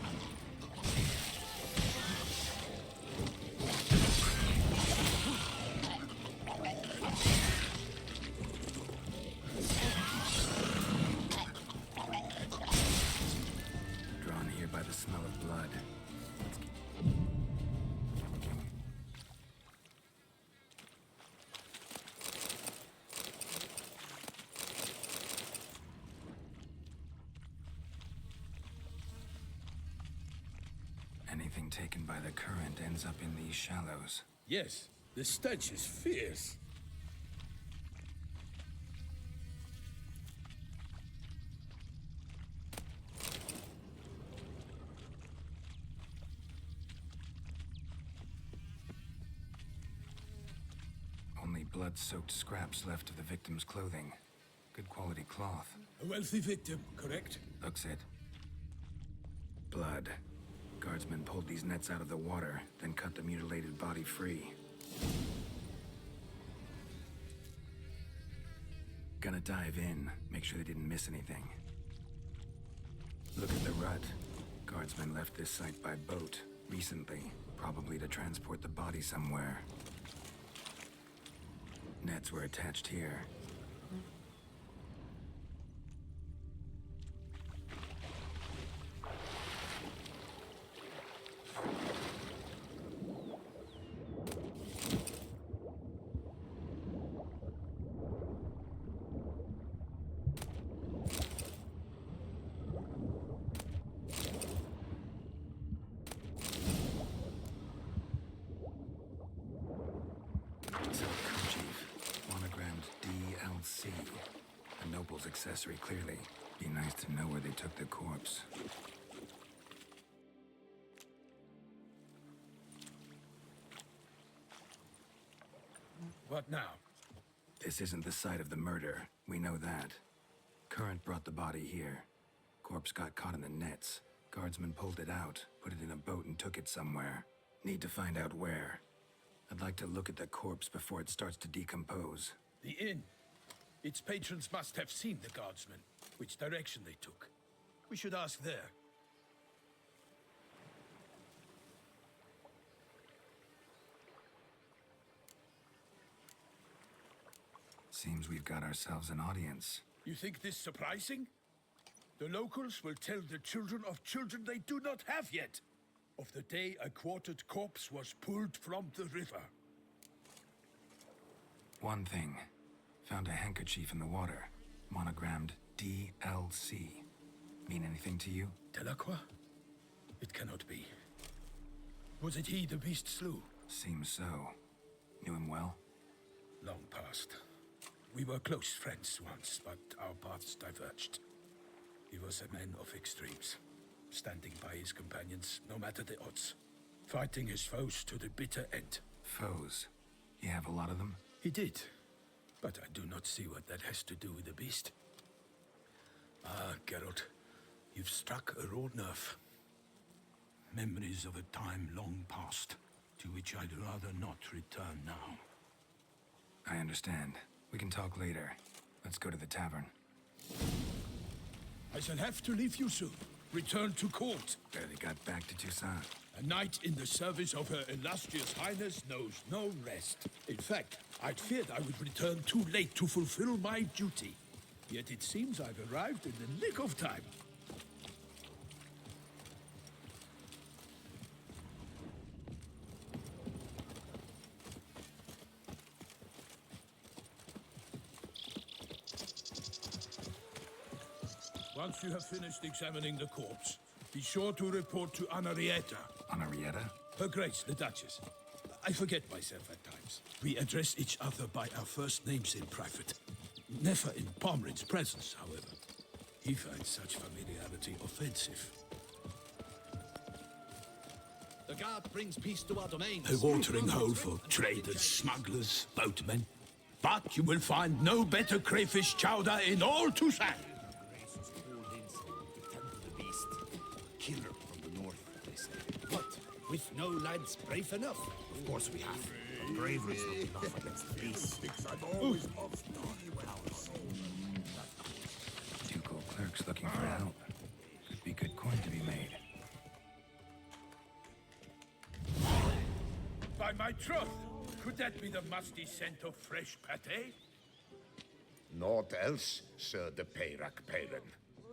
Drawn here by the smell of blood. Anything taken by the current ends up in these shallows. Yes, the stench is fierce. Only blood-soaked scraps left of the victim's clothing. Good quality cloth. A wealthy victim, correct? Looks it. Blood. Guardsmen pulled these nets out of the water, then cut the mutilated body free. Gonna dive in, make sure they didn't miss anything. Look at the rut. Guardsmen left this site by boat recently, probably to transport the body somewhere. Nets were attached here. Consumables accessory, clearly. Be nice to know where they took the corpse. What now? This isn't the site of the murder. We know that. Current brought the body here. Corpse got caught in the nets. Guardsmen pulled it out, put it in a boat and took it somewhere. Need to find out where. I'd like to look at the corpse before it starts to decompose. The inn. Its patrons must have seen the guardsmen, which direction they took. We should ask there. Seems we've got ourselves an audience. You think this surprising? The locals will tell the children of children they do not have yet, of the day a quartered corpse was pulled from the river. One thing. Found a handkerchief in the water. Monogrammed DLC. Mean anything to you? Delacroix? It cannot be. Was it he the beast slew? Seems so. Knew him well? Long past. We were close friends once, but our paths diverged. He was a man of extremes, standing by his companions, no matter the odds. Fighting his foes to the bitter end. Foes? You have a lot of them? He did, but I do not see what that has to do with the beast. Ah, Geralt, you've struck a raw nerve. Memories of a time long past, to which I'd rather not return now. I understand. We can talk later. Let's go to the tavern. I shall have to leave you soon. Return to court. Barely got back to Toussaint. A knight in the service of Her Illustrious Highness knows no rest. In fact, I'd feared I would return too late to fulfill my duty. Yet it seems I've arrived in the nick of time. Once you have finished examining the corpse, be sure to report to Anarietta. Anarietta? Her Grace, the Duchess. I forget myself at times. We address each other by our first names in private. Never in Pomrin's presence, however. He finds such familiarity offensive. The guard brings peace to our domains. A watering hole for traders, smugglers, boatmen. But you will find no better crayfish chowder in all Toussaint. Killer from the north, they say. But with no lads brave enough. Of course we have. But bravery's not enough against the beast. Ducal clerks looking for help. Could be good coin to be made. By my troth, could that be the musty scent of fresh pâté? Naught else, Sir de Peyrac-Peyran.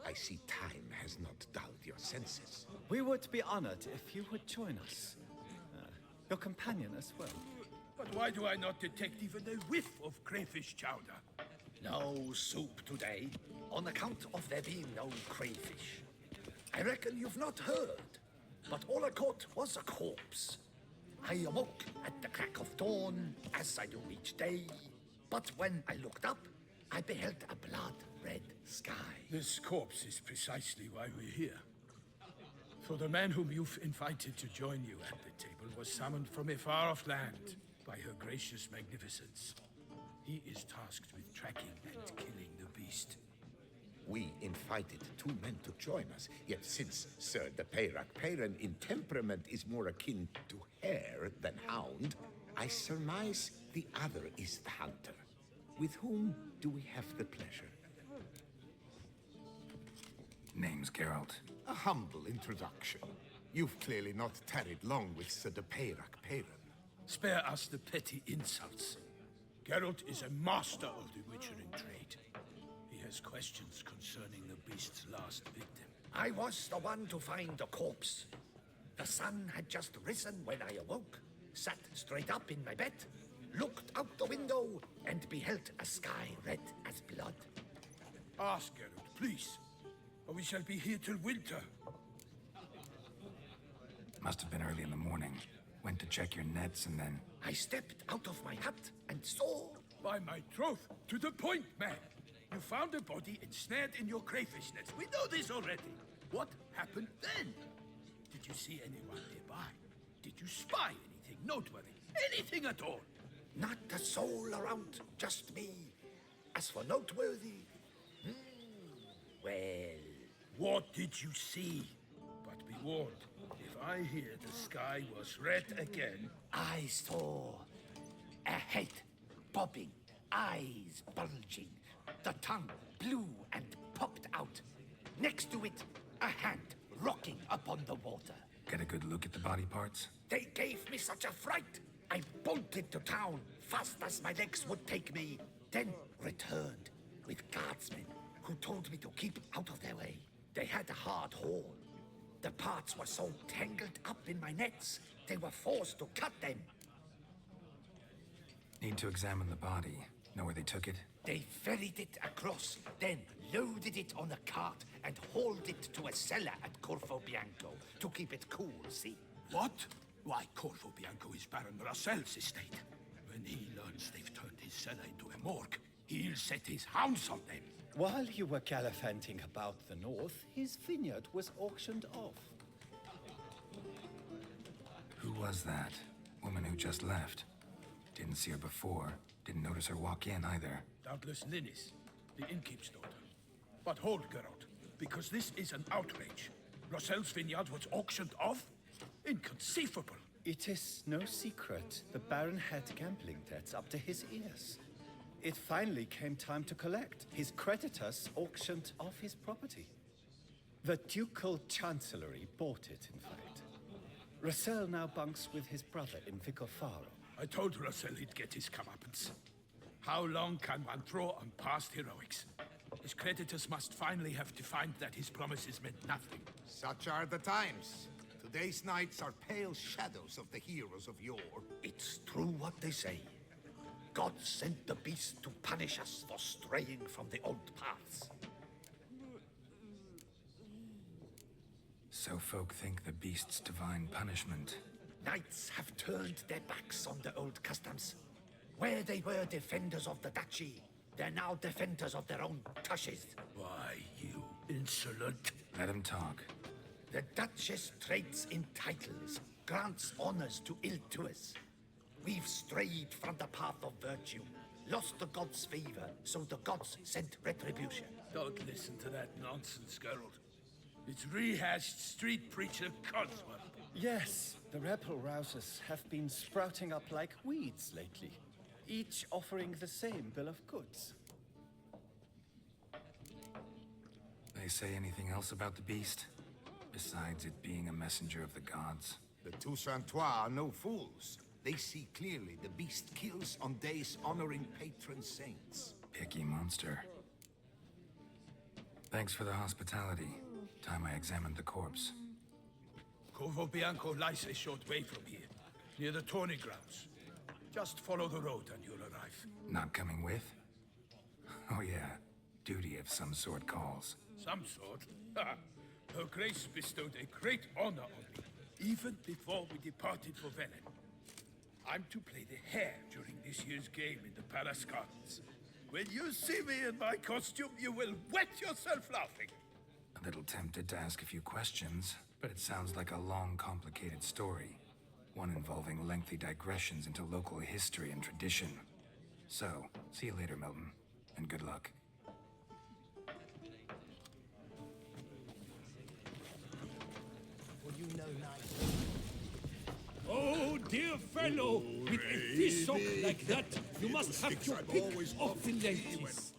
I see time has not dulled your senses. We would be honored if you would join us. Your companion as well. But why do I not detect even a whiff of crayfish chowder? No soup today, on account of there being no crayfish. I reckon you've not heard, but all I caught was a corpse. I awoke at the crack of dawn, as I do each day. But when I looked up, I beheld a blood-red sky. This corpse is precisely why we're here. For the man whom you've invited to join you at the table was summoned from a far-off land by her gracious magnificence. He is tasked with tracking and killing the beast. We invited two men to join us, yet since Sir de Peyrac-Peyran in temperament is more akin to hare than hound, I surmise the other is the hunter. With whom do we have the pleasure? Name's Geralt. A humble introduction. You've clearly not tarried long with Sir de Peyrac-Peyran. Spare us the petty insults. Geralt is a master of the witchering trade. He has questions concerning the beast's last victim. I was the one to find the corpse. The sun had just risen when I awoke, sat straight up in my bed, looked out the window, and beheld a sky red as blood. Ask Geralt, please, or we shall be here till winter. Must have been early in the morning. Went to check your nets and then... I stepped out of my hut and saw... By my troth, to the point, man! You found a body ensnared in your crayfish nets. We know this already. What happened then? Did you see anyone nearby? Did you spy anything noteworthy? Anything at all? Not a soul around, just me. As for noteworthy, well... What did you see? But be warned, if I hear the sky was red again... I saw a head bobbing, eyes bulging, the tongue blue and popped out. Next to it, a hand rocking upon the water. Get a good look at the body parts? They gave me such a fright. I bolted to town fast as my legs would take me, then returned with guardsmen who told me to keep out of their way. They had a hard haul. The parts were so tangled up in my nets, they were forced to cut them. Need to examine the body. Know where they took it? They ferried it across, then loaded it on a cart and hauled it to a cellar at Corvo Bianco to keep it cool, see? What? Why, Corvo Bianco is Baron Rossel's estate. When he learns they've turned his cellar into a morgue, he'll set his hounds on them. While you were gallivanting about the north, his vineyard was auctioned off. Who was that? Woman who just left. Didn't see her before. Didn't notice her walk in either. Doubtless Linnis, the innkeep's daughter. But hold, Geralt, because this is an outrage. Rossel's vineyard was auctioned off? Inconceivable. It is no secret. The Baron had gambling debts up to his ears. It finally came time to collect. His creditors auctioned off his property. The Ducal Chancellery bought it, in fact. Rossel now bunks with his brother in Vicofaro. I told Rossel he'd get his comeuppance. How long can one throw on past heroics? His creditors must finally have defined that his promises meant nothing. Such are the times. Today's knights are pale shadows of the heroes of yore. It's true what they say. God sent the beast to punish us for straying from the old paths. So folk think the beast's divine punishment. Knights have turned their backs on the old customs. Where they were defenders of the duchy, they're now defenders of their own tushes. Why, you insolent... Let him talk. The Duchess trades in titles, grants honors to ill-doers. We've strayed from the path of virtue, lost the gods' favor, so the gods sent retribution. Don't listen to that nonsense, Geralt. It's rehashed street preacher codswallop. Yes, the rebel rousers have been sprouting up like weeds lately, each offering the same bill of goods. They say anything else about the beast? Besides it being a messenger of the gods? The Toussaintois are no fools. They see clearly the beast kills on days honoring patron saints. Picky monster. Thanks for the hospitality. Time I examined the corpse. Corvo Bianco lies a short way from here, near the tourney grounds. Just follow the road and you'll arrive. Not coming with? Oh yeah, duty of some sort calls. Some sort? Ha! Her Grace bestowed a great honor on me, even before we departed for Velen. I'm to play the hare during this year's game in the Palace Gardens. When you see me in my costume, you will wet yourself laughing. A little tempted to ask a few questions, but it sounds like a long, complicated story. One involving lengthy digressions into local history and tradition. So, see you later, Milton, and good luck. Well, you know, Oh, dear fellow, with a fish sock like that, you must have your pick of the ladies.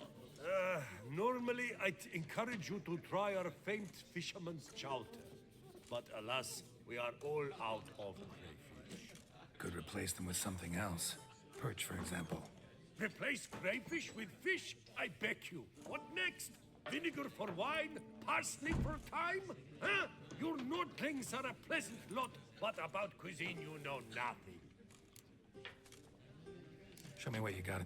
Normally, I'd encourage you to try our famed fisherman's chowder. But alas, we are all out of crayfish. Could replace them with something else. Perch, for example. Replace crayfish with fish? I beg you. What next? Vinegar for wine? Parsley for thyme? Huh? Your Nordlings are a pleasant lot, but about cuisine you know nothing. Show me what you got.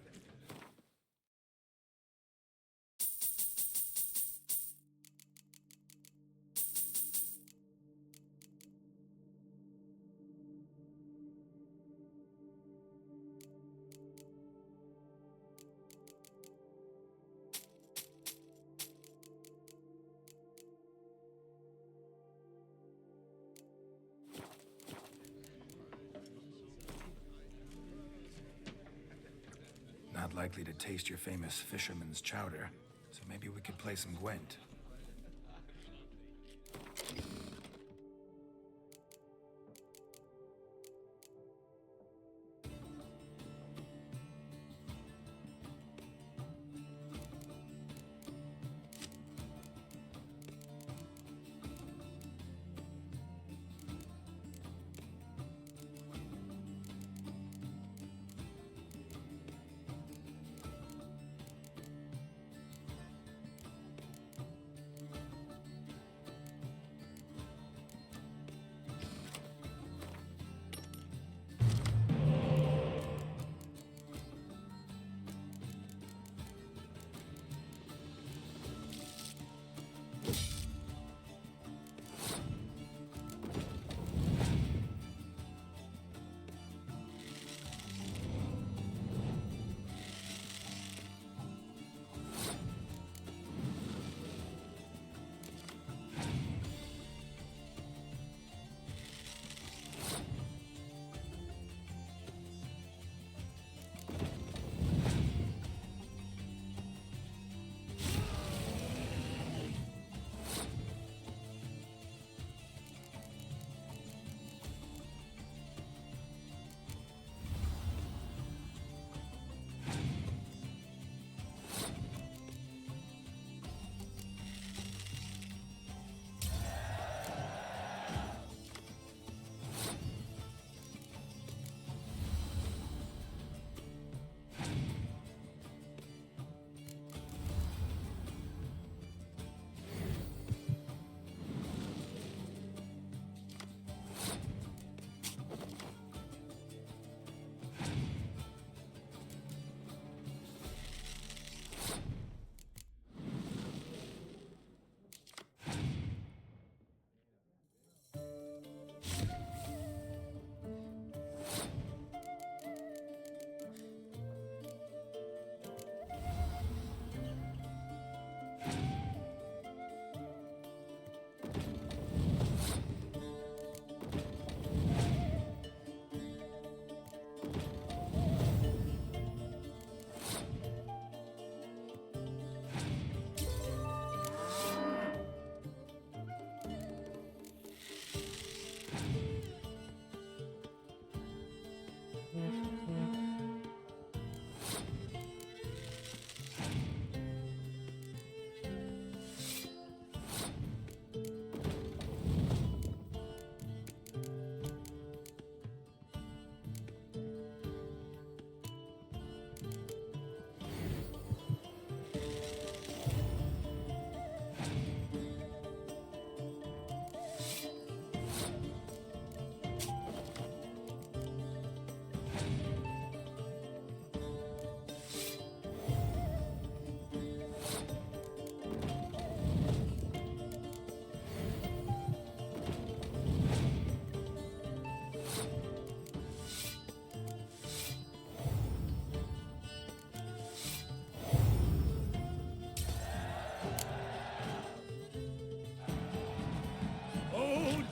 not likely to taste your famous fisherman's chowder, so maybe we could play some Gwent.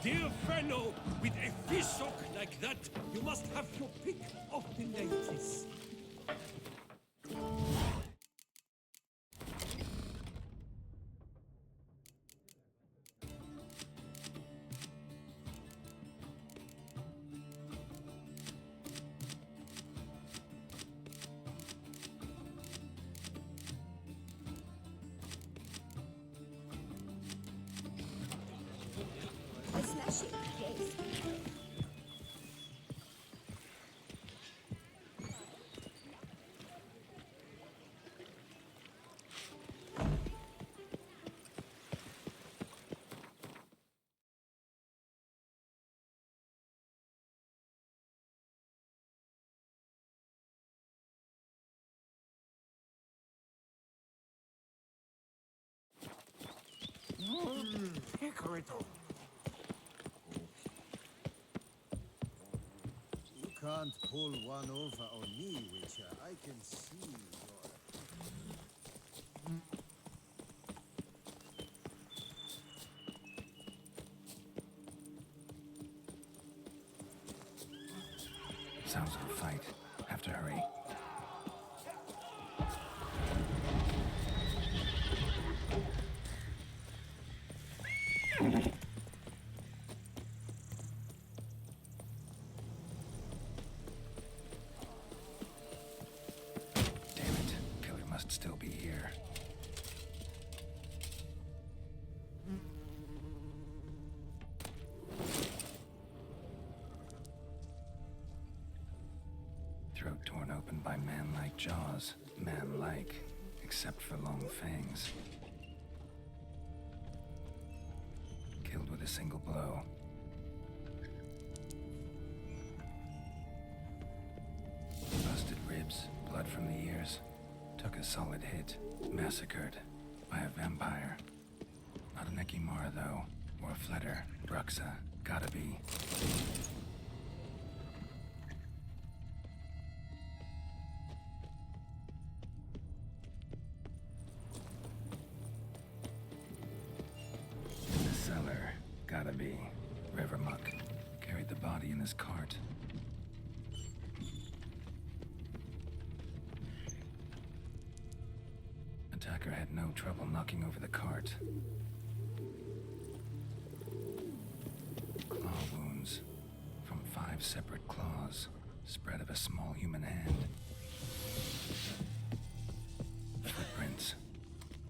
Dear fellow, with a fishhook like that, you must have your pick of the ladies. You can't pull one over on me, Witcher. I can see your... Sounds like a fight. Have to hurry. throat torn open by man-like jaws. Man-like, except for long fangs. Killed with a single blow. Busted ribs, blood from the ears. Took a solid hit. Massacred by a vampire. Not an Ekimara, though. Or a Fletter. Bruxa. Gotta be. In the cellar. Gotta be. Rivermuck. Carried the body in his cart. Attacker had no trouble knocking over the cart. Claw wounds from 5 separate claws, spread of a small human hand. Footprints,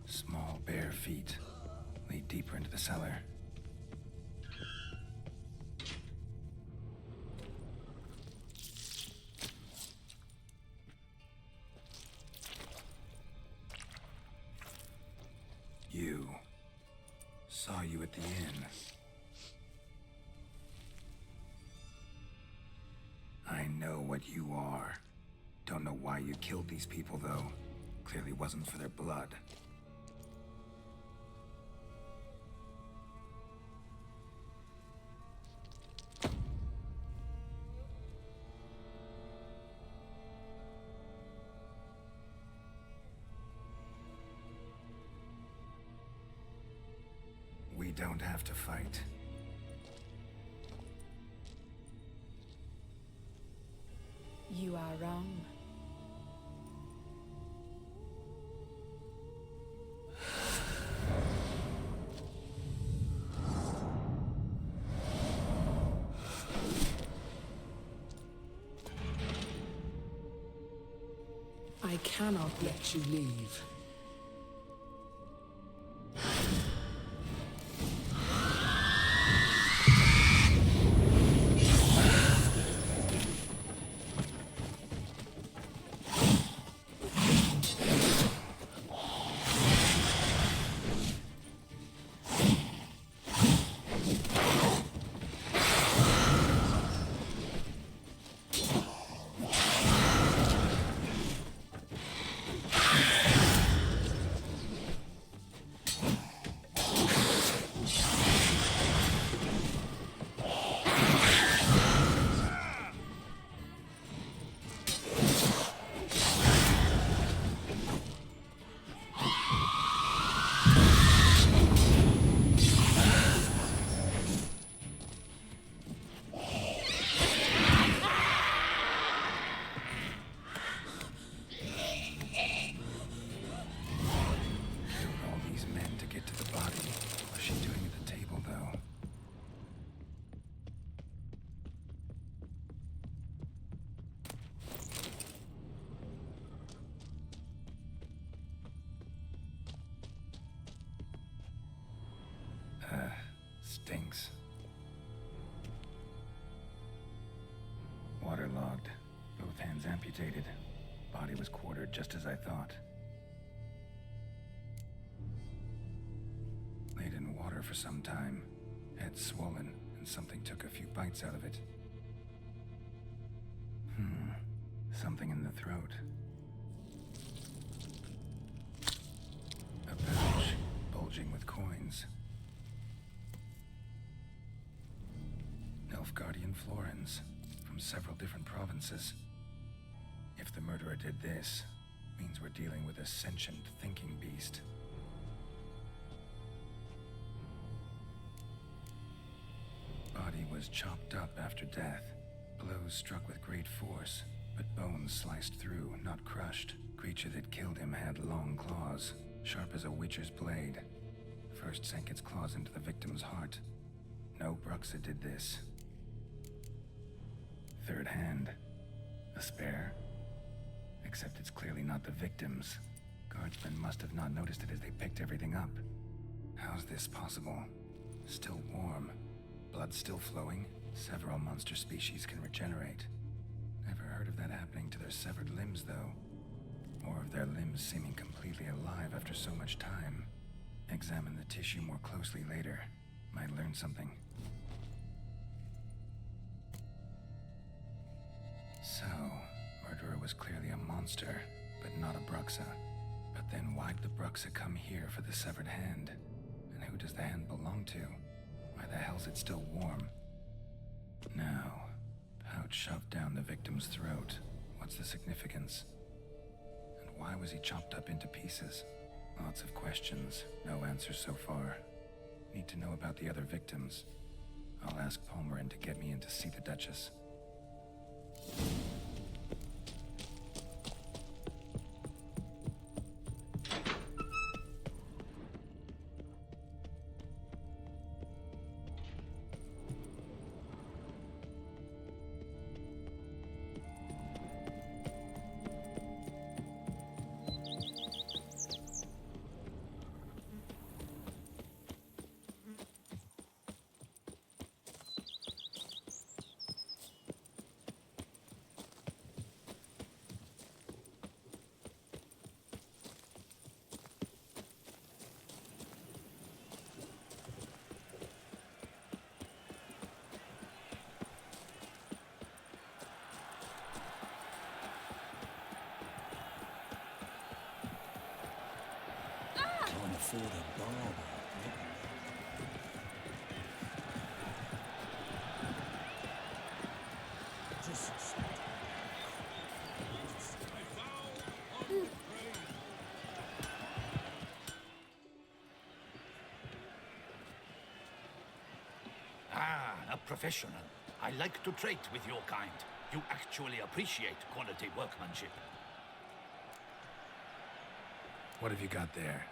small bare feet, lead deeper into the cellar. You. Saw you at the inn. I know what you are. Don't know why you killed these people, though. Clearly wasn't for their blood. We don't have to fight. You are wrong. I cannot let you leave. Stinks. Waterlogged. Both hands amputated. Body was quartered just as I thought. Laid in water for some time. Head swollen, and something took a few bites out of it. Something in the throat. A pouch, bulging with coins. Nilfgaardian florins, from several different provinces. If the murderer did this, means we're dealing with a sentient thinking beast. Body was chopped up after death. Blows struck with great force, but bones sliced through, not crushed. Creature that killed him had long claws, sharp as a witcher's blade. First sank its claws into the victim's heart. No Bruxa did this. Third hand. A spare. Except it's clearly not the victim's. Guardsmen must have not noticed it as they picked everything up. How's this possible? Still warm. Blood still flowing. Several monster species can regenerate. Never heard of that happening to their severed limbs, though. Or of their limbs seeming completely alive after so much time. Examine the tissue more closely later. Might learn something. So, murderer was clearly a monster, but not a Bruxa. But then why'd the Bruxa come here for the severed hand? And who does the hand belong to? Why the hell's it still warm? Now, pouch shoved down the victim's throat. What's the significance? And why was he chopped up into pieces? Lots of questions, no answers so far. Need to know about the other victims. I'll ask Palmerin to get me in to see the Duchess. For the barber. A professional. I like to trade with your kind. You actually appreciate quality workmanship. What have you got there?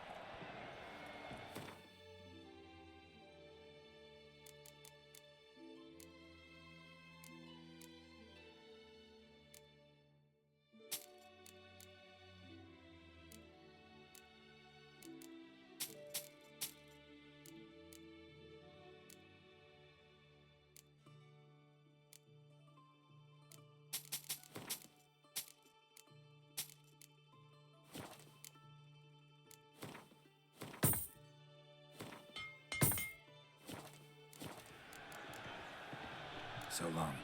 So long.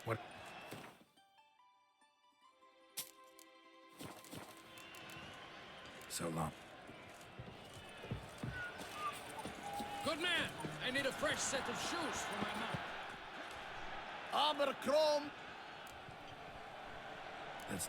What? So long. Good man! I need a fresh set of shoes for my mount. Abercrombie! That's...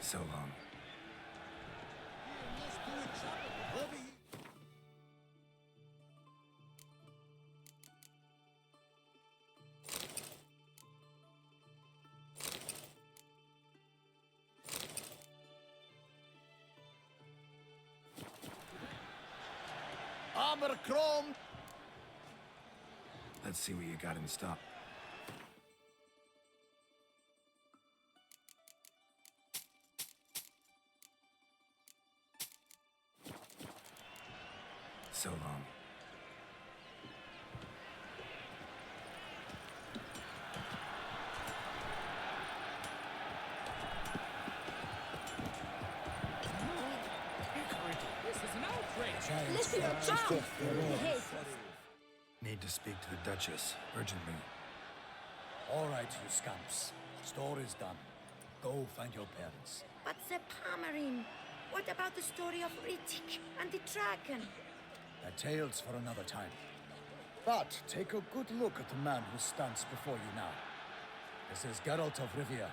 So long. Abercrombie! Let's see what you got in stock. So long. Giants Listen, fought just down! off their own. Hey. Need to speak to the Duchess, urgently. All right, you scamps. Story's done. Go find your parents. But the Pomerine, what about the story of Riddick and the dragon? They're tales for another time. But take a good look at the man who stands before you now. This is Geralt of Rivia,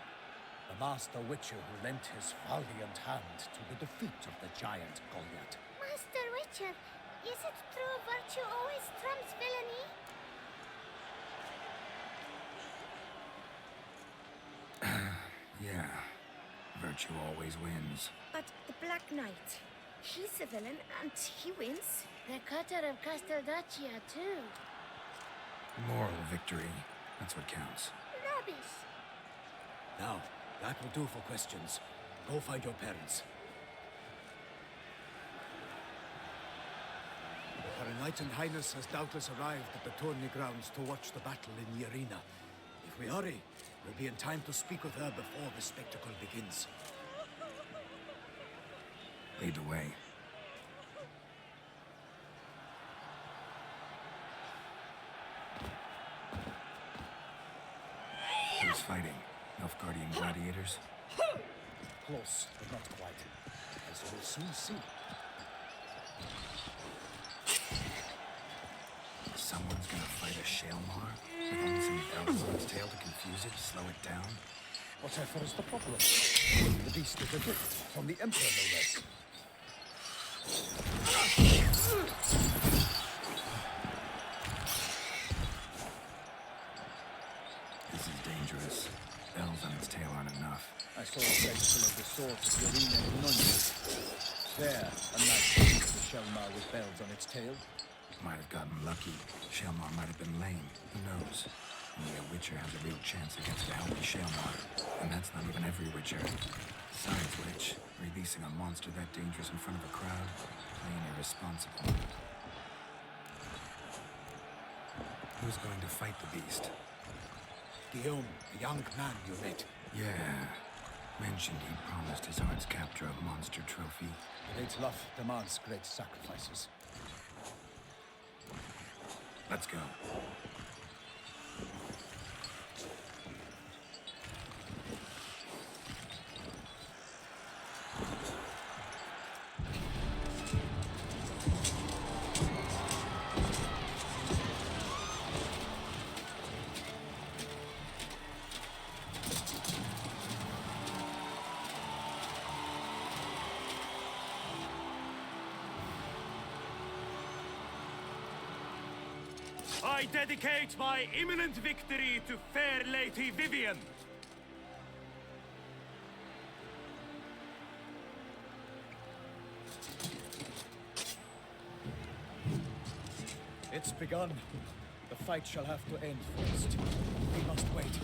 the master witcher who lent his valiant hand to the defeat of the giant Goliath. Master Witcher, is it true virtue always trumps villainy? Yeah. Virtue always wins. But the Black Knight, he's a villain and he wins. The cutter of Casteldaccia, too. Moral victory. That's what counts. Rubbish. Now, that will do for questions. Go find your parents. Her Enlightened Highness has doubtless arrived at the tourney grounds to watch the battle in the arena. If we hurry, we'll be in time to speak with her before the spectacle begins. Lead the way. Who's fighting? Nilfgaardian gladiators? Close, but not quite. As you will soon see. Someone's gonna fight a Shaelmar? With only some bells on its tail to confuse it, slow it down? Whatever is the problem? The beast is a gift from the Emperor, no less. This is dangerous. Bells on its tail aren't enough. I saw a spectacle of the sort at Yrden and Quen. There, a knight with a Shaelmar with bells on its tail. Might have gotten lucky. Shaelmar might have been lame. Who knows? Only a Witcher has a real chance against a healthy Shaelmar. And that's not even every Witcher. Besides which, releasing a monster that dangerous in front of a crowd, plain irresponsible. Who's going to fight the beast? Guillaume, the young man you met. Yeah. Mentioned he promised his heart's capture a monster trophy. Great love demands great sacrifices. Let's go. I dedicate my imminent victory to fair Lady Vivian. It's begun. The fight shall have to end first. We must wait.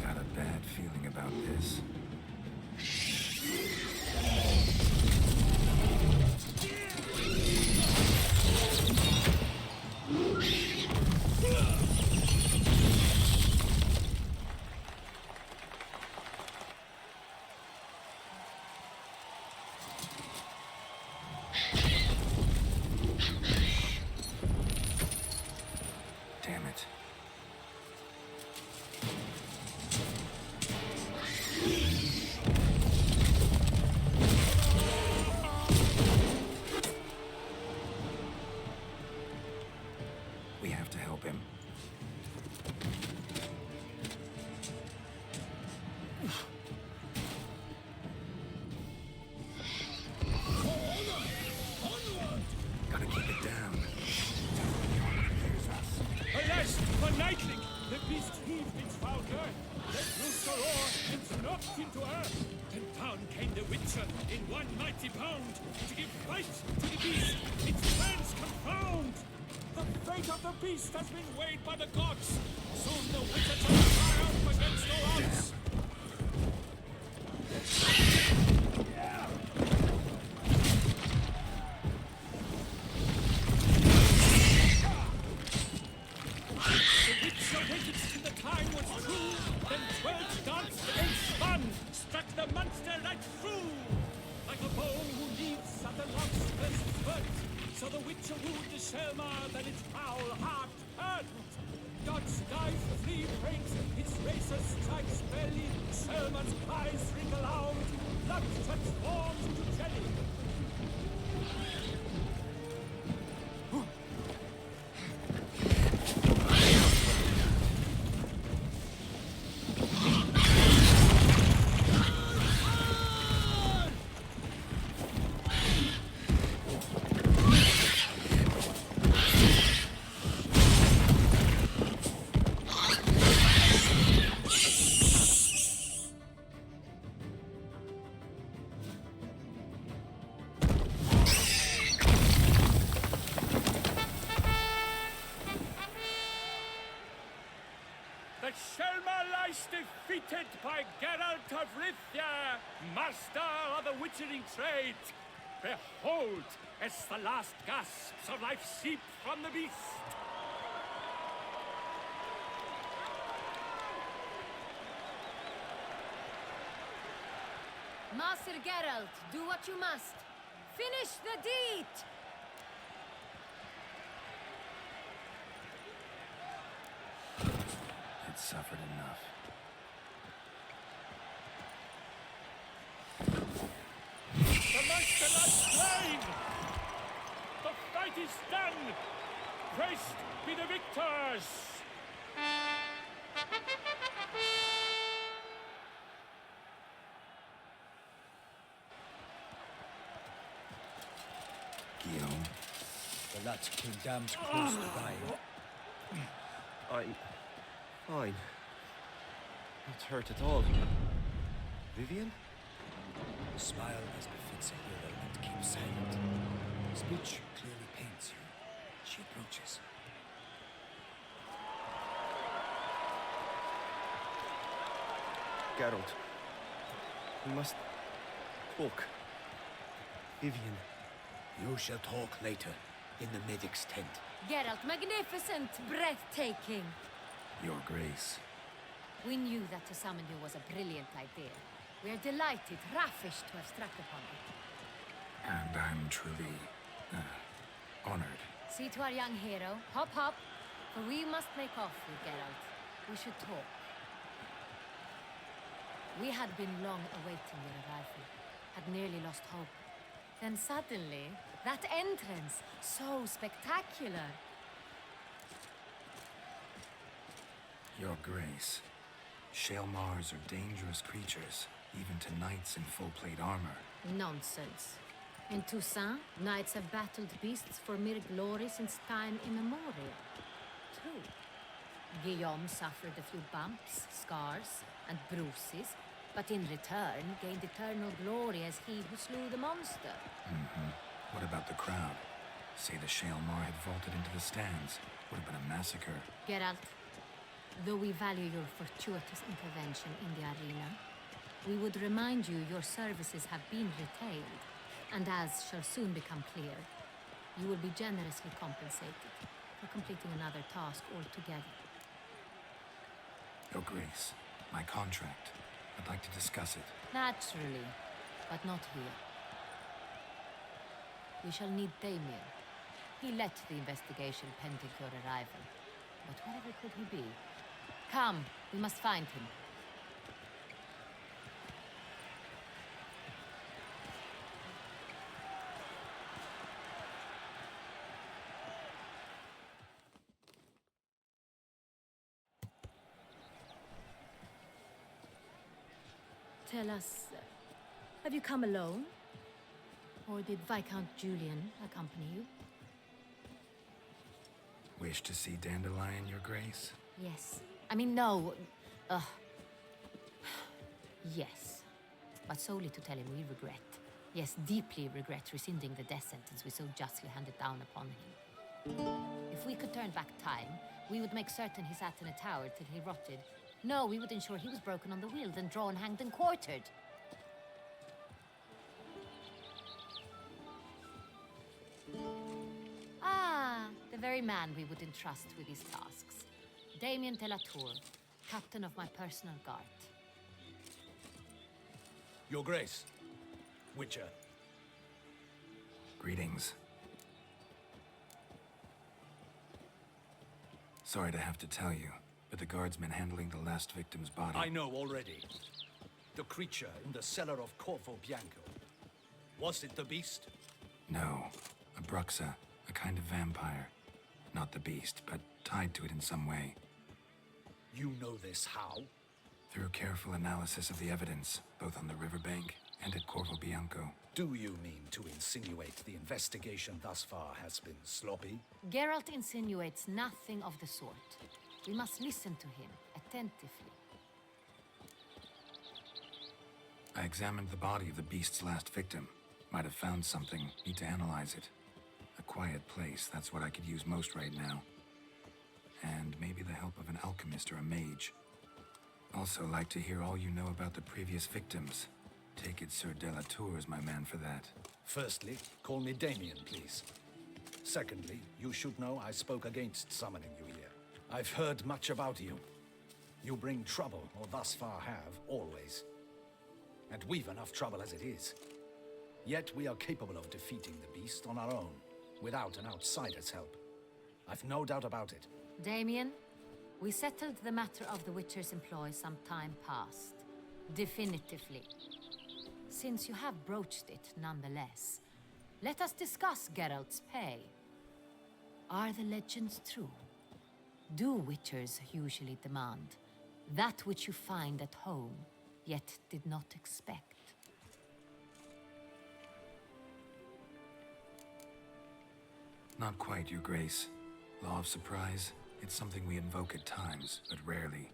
Got a bad feeling about this. Damn it. We have to help him. Gotta keep it down. Alas, for Nightling, the beast heaved its foul earth, let loose the roar, and knocked into earth. And down came the Witcher in one mighty bound, to give fight to the beast, its plans confound. The fate of the beast has been weighed by the gods. Soon the Witcher shall triumph against all odds. The Witcher waited till the time was true, then 12 darts against spun, struck the monster right through. Like a bow who leaves at the lock's first spurt, so the Witcher wooed the Shelmar, then its foul heart hurt. Dodge, dive, flee, breaks, its racer strikes belly, Shelmar's cries ring aloud, blood transforms to jelly. The Shelmar lies defeated by Geralt of Rivia, master of the witchering trade. Behold, as the last gasps of life seep from the beast. Master Geralt, do what you must. Finish the deed! It's suffered enough. The monster lies slain! The fight is done! Praised be the victors! Guillaume. The lad came damned close to dying. I'm fine. Not hurt at all. Vivian? Smile as befits a hero and keep silent. Speech clearly pains you. She approaches. Geralt. We must talk. Vivian. You shall talk later, in the medic's tent. Geralt, magnificent, breathtaking. Your Grace. We knew that to summon you was a brilliant idea. We are delighted, ravished to have struck upon it. And I'm truly honored. See to our young hero. Hop, hop. For we must make off with Geralt. We should talk. We had been long awaiting your arrival. Had nearly lost hope. Then suddenly, that entrance, so spectacular. Your Grace. Shelmars are dangerous creatures, even to knights in full-plate armor. Nonsense. In Toussaint, knights have battled beasts for mere glory since time immemorial. True. Guillaume suffered a few bumps, scars, and bruises, but in return gained eternal glory as he who slew the monster. What about the crowd? Say the Shelmar had vaulted into the stands. Would have been a massacre. Geralt, though we value your fortuitous intervention in the arena, we would remind you your services have been retained, and as shall soon become clear, you will be generously compensated for completing another task altogether. Your Grace, my contract. I'd like to discuss it. Naturally, but not here. We shall need Damien. He led the investigation pending your arrival. But whatever could he be? Come, we must find him. Tell us, have you come alone? Or did Viscount Julian accompany you? Wish to see Dandelion, Your Grace? Yes. I mean, no. Yes. But solely to tell him we regret. Yes, deeply regret rescinding the death sentence we so justly handed down upon him. If we could turn back time, we would make certain he sat in a tower till he rotted. No, we would ensure he was broken on the wheel, then drawn, hanged, and quartered. Ah, the very man we would entrust with these tasks. Damien de la Tour, captain of my personal guard. Your Grace. Witcher. Greetings. Sorry to have to tell you, but the guardsman handling the last victim's body... I know already. The creature in the cellar of Corvo Bianco. Was it the beast? No. A bruxa, a kind of vampire. Not the beast, but tied to it in some way. You know this how? Through careful analysis of the evidence, both on the riverbank and at Corvo Bianco. Do you mean to insinuate the investigation thus far has been sloppy? Geralt insinuates nothing of the sort. We must listen to him attentively. I examined the body of the beast's last victim. Might have found something. Need to analyze it. A quiet place, that's what I could use most right now. And maybe the help of an alchemist or a mage. Also like to hear all you know about the previous victims. Take it Sir de la Tour is my man for that. Firstly, call me Damien, please. Secondly, you should know I spoke against summoning you here. I've heard much about you. You bring trouble, or thus far have, always. And we've enough trouble as it is. Yet we are capable of defeating the beast on our own, without an outsider's help. I've no doubt about it. Damien, we settled the matter of the Witcher's employ some time past. Definitively. Since you have broached it nonetheless, let us discuss Geralt's pay. Are the legends true? Do Witchers usually demand that which you find at home, yet did not expect? Not quite, Your Grace. Law of surprise, it's something we invoke at times, but rarely.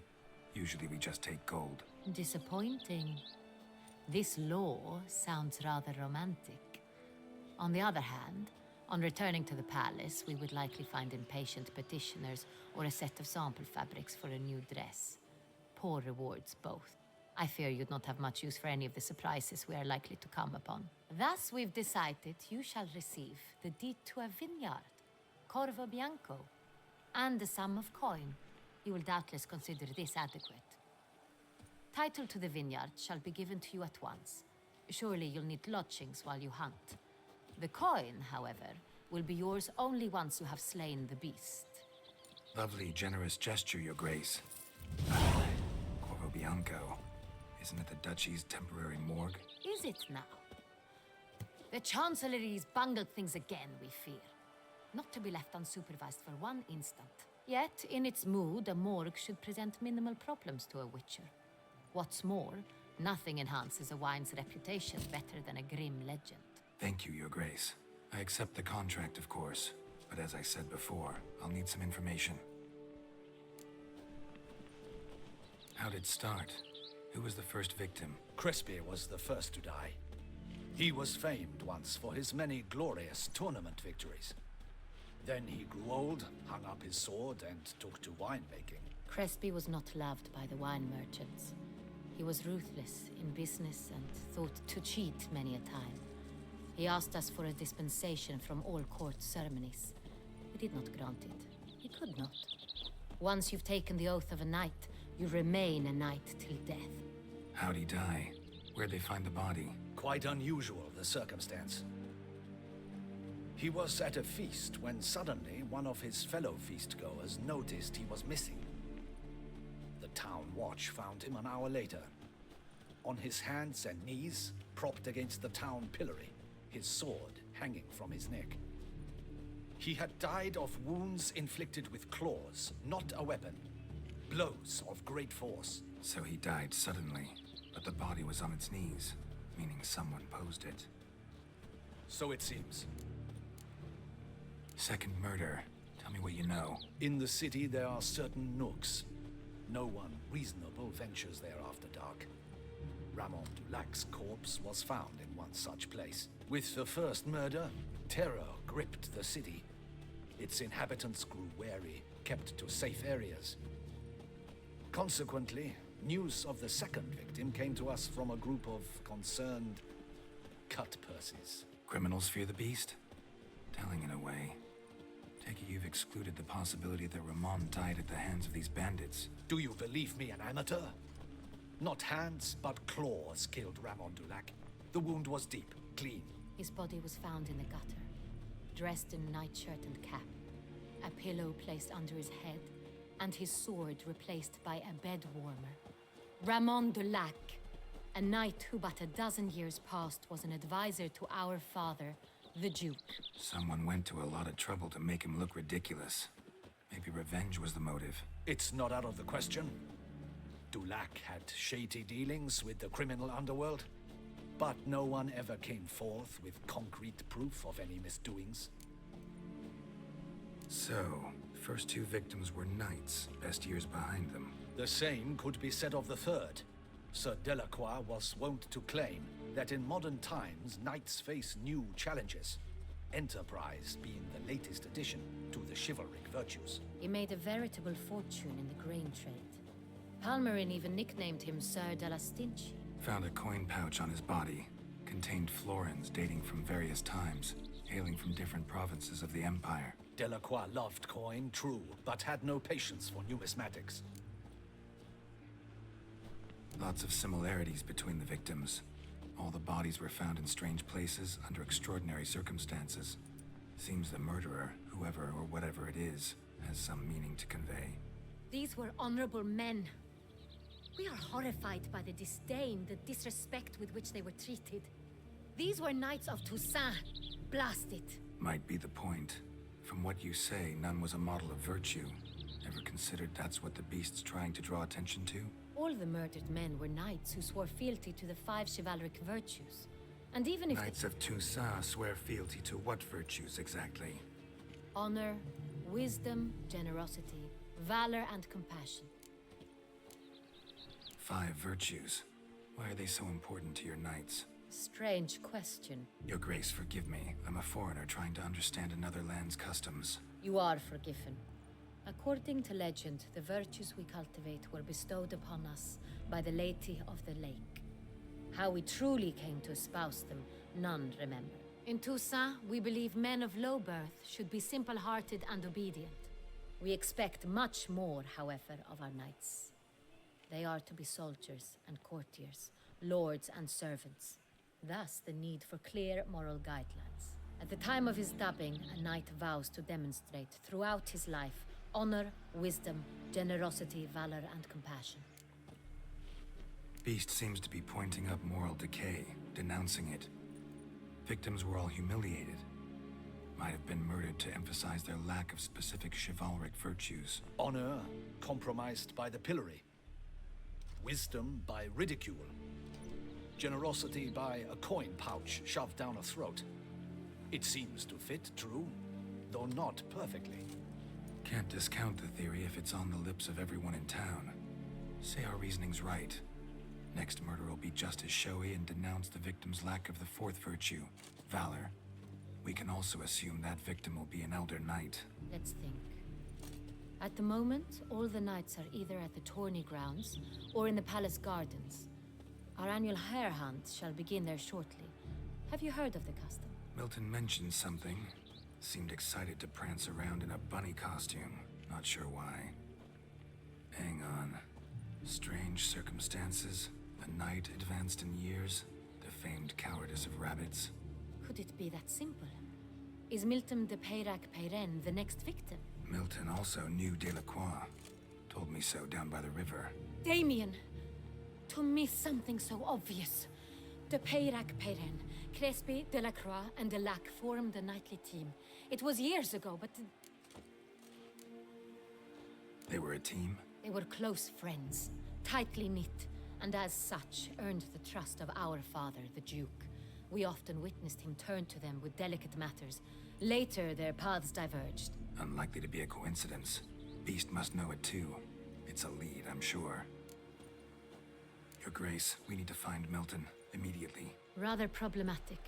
Usually we just take gold. Disappointing. This law sounds rather romantic. On the other hand, on returning to the palace, we would likely find impatient petitioners or a set of sample fabrics for a new dress. Poor rewards, both. I fear you'd not have much use for any of the surprises we are likely to come upon. Thus, we've decided you shall receive the deed to a vineyard, Corvo Bianco, and the sum of coin. You will doubtless consider this adequate. Title to the vineyard shall be given to you at once. Surely you'll need lodgings while you hunt. The coin, however, will be yours only once you have slain the beast. Lovely, generous gesture, Your Grace. Corvo Bianco. Isn't it the Duchy's temporary morgue? Is it now? The Chancellery's bungled things again, we fear. Not to be left unsupervised for one instant. Yet, in its mood, a morgue should present minimal problems to a Witcher. What's more, nothing enhances a wine's reputation better than a grim legend. Thank you, Your Grace. I accept the contract, of course. But as I said before, I'll need some information. How'd it start? Who was the first victim? Crespi was the first to die. He was famed once for his many glorious tournament victories. Then he grew old, hung up his sword, and took to winemaking. Crespi was not loved by the wine merchants. He was ruthless in business and thought to cheat many a time. He asked us for a dispensation from all court ceremonies. We did not grant it. He could not. Once you've taken the oath of a knight, you remain a knight till death. How'd he die? Where'd they find the body? Quite unusual, the circumstance. He was at a feast when suddenly one of his fellow feastgoers noticed he was missing. The town watch found him an hour later. On his hands and knees, propped against the town pillory, his sword hanging from his neck. He had died of wounds inflicted with claws, not a weapon. Blows of great force. So he died suddenly, but the body was on its knees, meaning someone posed it. So it seems. Second murder. Tell me what you know. In the city, there are certain nooks. No one reasonable ventures there after dark. Ramon Dulac's corpse was found in one such place. With the first murder, terror gripped the city. Its inhabitants grew wary, kept to safe areas. Consequently, news of the second victim came to us from a group of concerned cut-purses. Criminals fear the beast? Telling in a way. Take it you've excluded the possibility that Ramon died at the hands of these bandits. Do you believe me an amateur? Not hands, but claws killed Ramon Dulac. The wound was deep, clean. His body was found in the gutter, dressed in nightshirt and cap, a pillow placed under his head, and his sword replaced by a bed warmer. Ramon Dulac, a knight who but a dozen years past was an advisor to our father, the Duke. Someone went to a lot of trouble to make him look ridiculous. Maybe revenge was the motive. It's not out of the question. Dulac had shady dealings with the criminal underworld, but no one ever came forth with concrete proof of any misdoings. So, first two victims were knights, best years behind them. The same could be said of the third. Sir Delacroix was wont to claim that in modern times, knights face new challenges, enterprise being the latest addition to the chivalric virtues. He made a veritable fortune in the grain trade. Palmerin even nicknamed him Sir de la Stinchi. Found a coin pouch on his body. Contained florins dating from various times, hailing from different provinces of the Empire. Delacroix loved coin, true, but had no patience for numismatics. Lots of similarities between the victims. All the bodies were found in strange places under extraordinary circumstances. Seems the murderer, whoever or whatever it is, has some meaning to convey. These were honorable men. We are horrified by the disdain, the disrespect with which they were treated. These were knights of Toussaint. Blast it. Might be the point. From what you say, none was a model of virtue. Ever considered that's what the beast's trying to draw attention to? All the murdered men were knights who swore fealty to the 5 chivalric virtues. And even if Knights of Toussaint swear fealty to what virtues exactly? honor, wisdom, generosity, valor, and compassion. 5 virtues. Why are they so important to your knights? Strange question. Your Grace, forgive me. I'm a foreigner trying to understand another land's customs. You are forgiven. According to legend, the virtues we cultivate were bestowed upon us by the Lady of the Lake. How we truly came to espouse them, none remember. In Toussaint, we believe men of low birth should be simple-hearted and obedient. We expect much more, however, of our knights. They are to be soldiers and courtiers, lords and servants. Thus, the need for clear moral guidelines. At the time of his dubbing, a knight vows to demonstrate throughout his life honor, wisdom, generosity, valor, and compassion. Beast seems to be pointing up moral decay, denouncing it. Victims were all humiliated. Might have been murdered to emphasize their lack of specific chivalric virtues. Honor compromised by the pillory. Wisdom by ridicule. Generosity by a coin pouch shoved down a throat. It seems to fit, true, though not perfectly. Can't discount the theory if it's on the lips of everyone in town. Say our reasoning's right. Next murder will be just as showy and denounce the victim's lack of the 4th virtue, valor. We can also assume that victim will be an elder knight. Let's think. At the moment, all the knights are either at the tourney grounds or in the palace gardens. Our annual hare hunt shall begin there shortly. Have you heard of the custom? Milton mentioned something. Seemed excited to prance around in a bunny costume. Not sure why. Hang on. Strange circumstances. A knight advanced in years. The famed cowardice of rabbits. Could it be that simple? Is Milton de Peyrac-Peyren the next victim? Milton also knew Delacroix. Told me so down by the river. Damien! To miss something so obvious. De Peyrac-Peyren, Crespi, Delacroix, and Delac formed a knightly team. It was years ago, but... They were a team? They were close friends, tightly knit, and as such, earned the trust of our father, the Duke. We often witnessed him turn to them with delicate matters. Later, their paths diverged. Unlikely to be a coincidence. Beast must know it too. It's a lead, I'm sure. Your Grace, we need to find Milton, immediately. Rather problematic.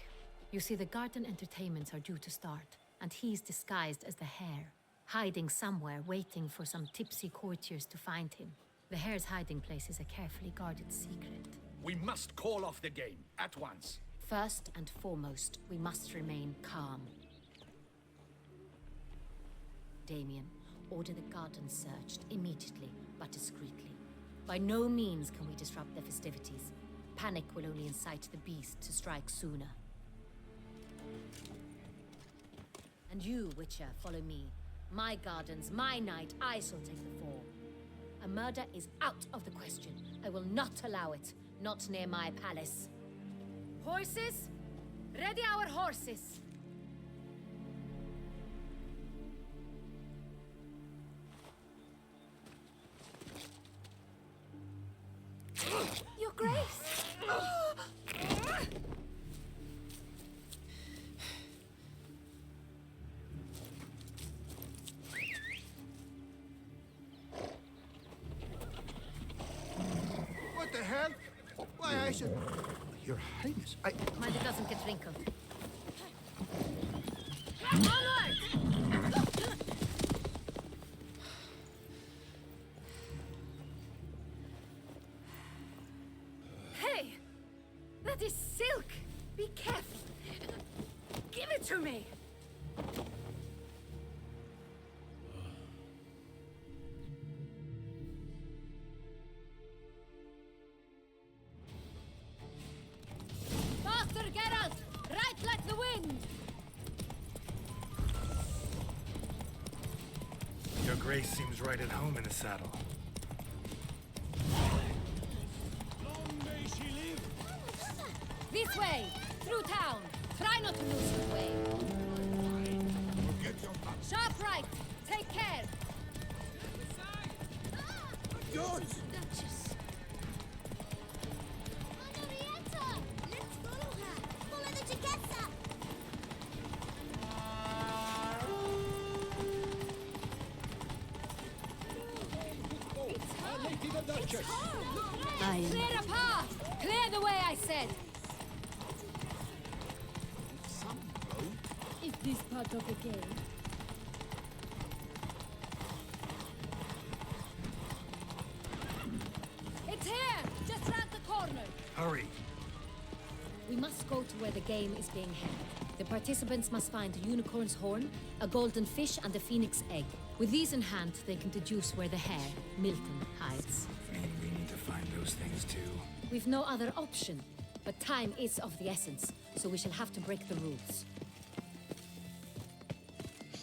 You see, the garden entertainments are due to start, and he's disguised as the hare, hiding somewhere, waiting for some tipsy courtiers to find him. The hare's hiding place is a carefully guarded secret. We must call off the game, at once. First and foremost, we must remain calm. Damien, order the gardens searched immediately, but discreetly. By no means can we disrupt the festivities. Panic will only incite the beast to strike sooner. And you, Witcher, follow me. My gardens, my night, I shall take the fall. A murder is out of the question. I will not allow it. Not near my palace. Horses? Ready our horses! Your Grace! What the hell? Why, I should... Your Highness, I... Mind it doesn't get wrinkled. Onward! Hey! That is silk! Be careful! Give it to me! Faster, Geralt! Right like the wind! Your Grace seems right at home in the saddle. Long may she live! This way! Through town! Try not to lose your way! Sharp right! Take care! Yours! Duchess! Henrietta! Let's follow her! Follow the Jagessa! Clear a path! Clear the way, I said! Is this part of the game? It's here! Just round the corner! Hurry! We must go to where the game is being held. The participants must find a unicorn's horn, a golden fish, and a phoenix egg. With these in hand, they can deduce where the hare, Milton, hides. And we need to find those things too. We've no other option, but time is of the essence, so we shall have to break the rules.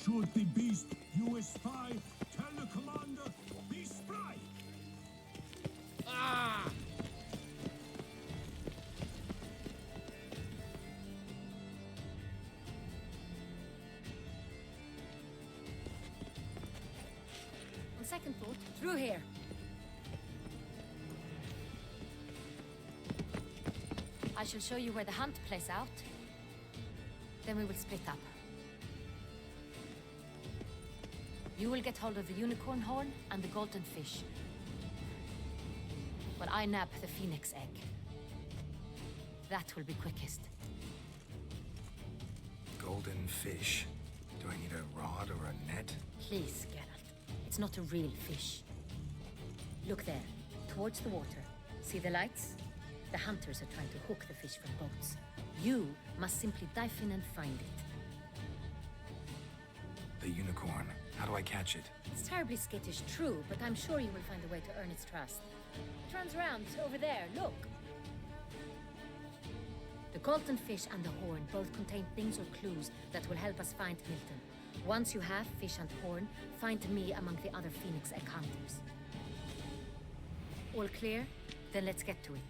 Should the beast you espy, tell the commander, be spry! Ah! On second thought, through here. I shall show you where the hunt plays out. Then we will split up. You will get hold of the unicorn horn and the golden fish. While I nab the phoenix egg. That will be quickest. Golden fish. Do I need a rod or a net? Please, Geralt. It's not a real fish. Look there, towards the water. See the lights? The hunters are trying to hook the fish from boats. You must simply dive in and find it. The unicorn. How do I catch it? It's terribly skittish, true, but I'm sure you will find a way to earn its trust. It runs around over there, look. The golden fish and the horn both contain things or clues that will help us find Milton. Once you have fish and horn, find me among the other phoenix egg hunters. All clear? Then let's get to it.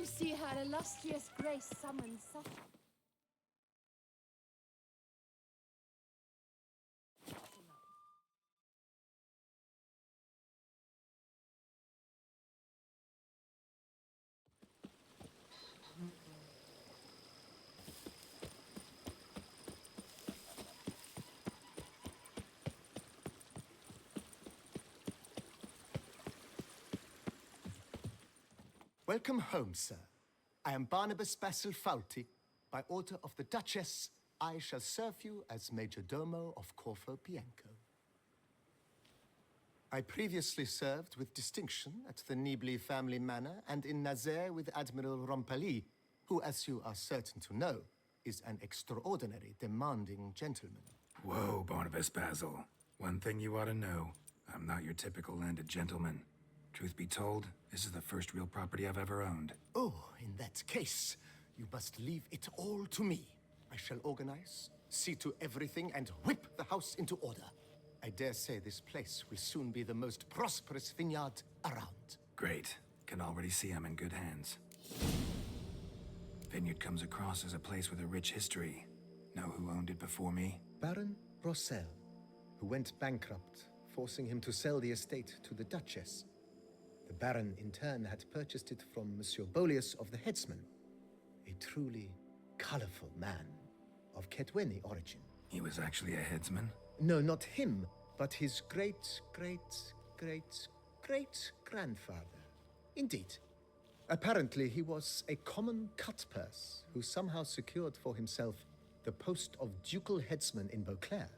see her illustrious grace summon supper. Welcome home, sir. I am Barnabas Basil Fawlty. By order of the Duchess, I shall serve you as Major Domo of Corvo Bianco. I previously served with distinction at the Nibli family manor and in Nazaire with Admiral Rompali, who, as you are certain to know, is an extraordinary, demanding gentleman. Whoa, Barnabas Basil. One thing you ought to know. I'm not your typical landed gentleman. Truth be told, this is the first real property I've ever owned. Oh, in that case, you must leave it all to me. I shall organize, see to everything, and whip the house into order. I dare say this place will soon be the most prosperous vineyard around. Great. Can already see I'm in good hands. Vineyard comes across as a place with a rich history. Know who owned it before me? Baron Rossel, who went bankrupt, forcing him to sell the estate to the Duchess. The Baron, in turn, had purchased it from Monsieur Bolius of the Headsman, a truly colorful man of Ketweni origin. He was actually a headsman? No, not him, but his great-great-great-great-grandfather. Indeed. Apparently, he was a common cutpurse who somehow secured for himself the post of ducal headsman in Beauclair.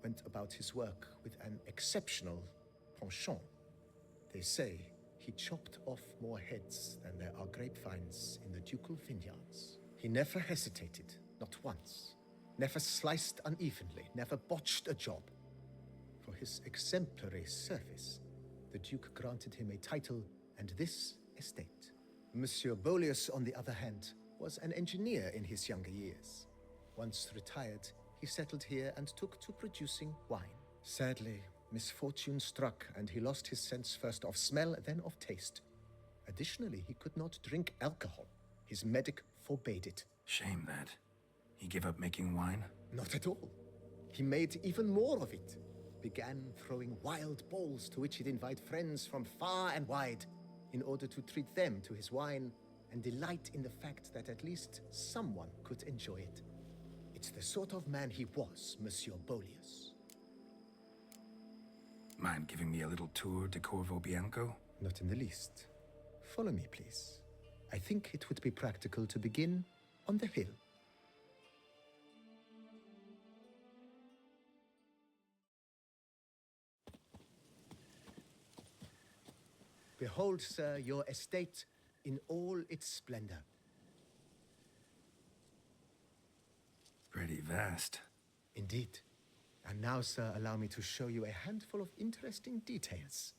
Went about his work with an exceptional penchant. They say he chopped off more heads than there are grapevines in the ducal vineyards. He never hesitated, not once. Never sliced unevenly, never botched a job. For his exemplary service, the Duke granted him a title and this estate. Monsieur Bolius, on the other hand, was an engineer in his younger years. Once retired, he settled here and took to producing wine. Sadly, misfortune struck, and he lost his sense first of smell, then of taste. Additionally, he could not drink alcohol. His medic forbade it. Shame that. He gave up making wine? Not at all. He made even more of it. Began throwing wild balls to which he'd invite friends from far and wide in order to treat them to his wine and delight in the fact that at least someone could enjoy it. It's the sort of man he was, Monsieur Bolius. Mind giving me a little tour de Corvo Bianco? Not in the least. Follow me, please. I think it would be practical to begin on the hill. Behold, sir, your estate in all its splendor. Pretty vast. Indeed. And now, sir, allow me to show you a handful of interesting details.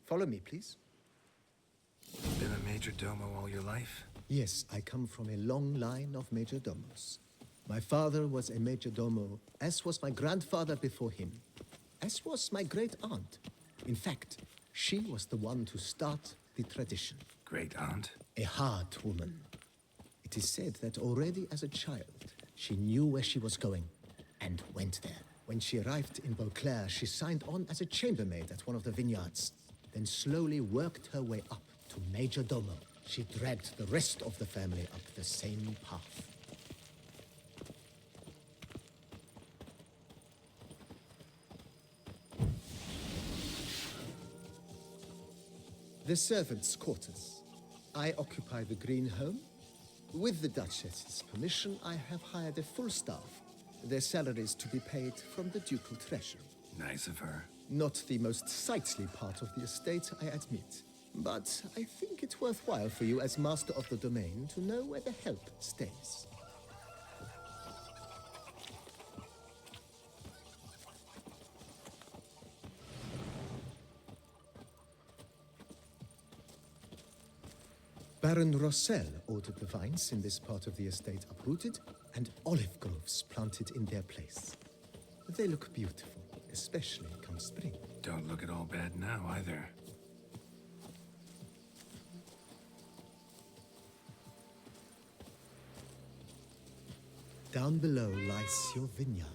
Follow me, please. Been a major domo all your life? Yes, I come from a long line of major domos. My father was a major domo, as was my grandfather before him, as was my great-aunt. In fact, she was the one to start the tradition. Great-aunt? A hard woman. It is said that already as a child, she knew where she was going and went there. When she arrived in Beauclair, she signed on as a chambermaid at one of the vineyards, then slowly worked her way up to major domo. She dragged the rest of the family up the same path. The servants' quarters. I occupy the green home. With the Duchess's permission, I have hired a full staff. Their salaries to be paid from the ducal treasury. Nice of her. Not the most sightly part of the estate, I admit. But I think it's worthwhile for you as master of the domain to know where the help stays. Baron Rossel ordered the vines in this part of the estate uprooted and olive groves planted in their place. They look beautiful, especially come spring. Don't look at all bad now, either. Down below lies your vineyard,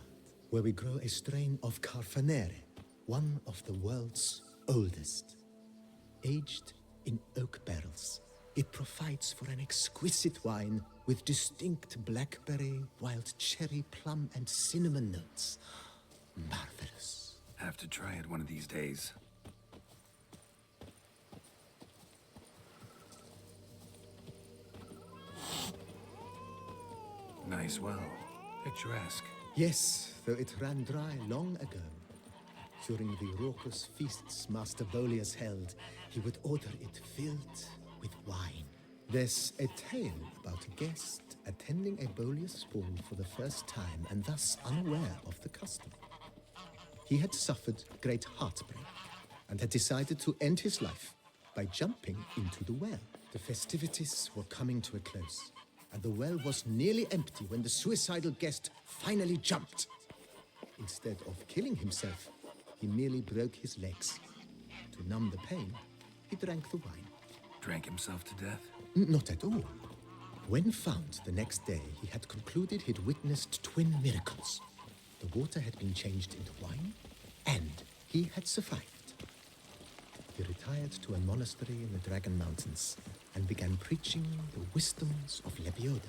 where we grow a strain of Carfanere, one of the world's oldest. Aged in oak barrels, it provides for an exquisite wine with distinct blackberry, wild cherry, plum, and cinnamon notes. Marvelous. Have to try it one of these days. Nice well. Picturesque. Yes, though it ran dry long ago. During the raucous feasts Master Bolius held, he would order it filled with wine. There's a tale about a guest attending a Bolius ball for the first time and thus unaware of the custom. He had suffered great heartbreak and had decided to end his life by jumping into the well. The festivities were coming to a close, and the well was nearly empty when the suicidal guest finally jumped. Instead of killing himself, he merely broke his legs. To numb the pain, he drank the wine. Drank himself to death? Not at all. When found the next day, he had concluded he'd witnessed twin miracles. The water had been changed into wine, and he had survived. He retired to a monastery in the Dragon Mountains and began preaching the wisdoms of Lebioda.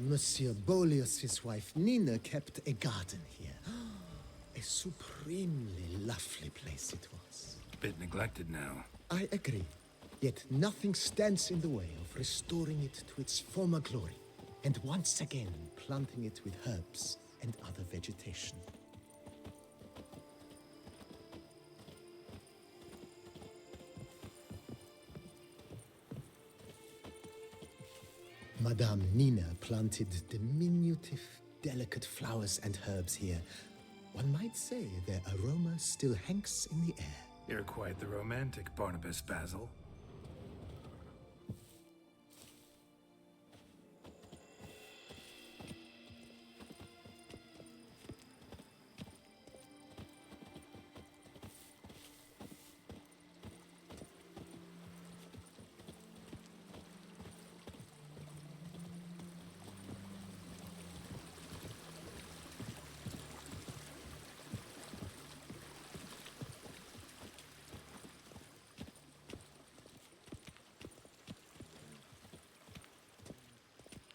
Monsieur Bolius' wife Nina kept a garden here. A supremely lovely place it was. Bit neglected now. I agree. Yet nothing stands in the way of restoring it to its former glory, and once again planting it with herbs and other vegetation. Madame Nina planted diminutive, delicate flowers and herbs here. One might say their aroma still hangs in the air. You're quite the romantic, Barnabas Basil.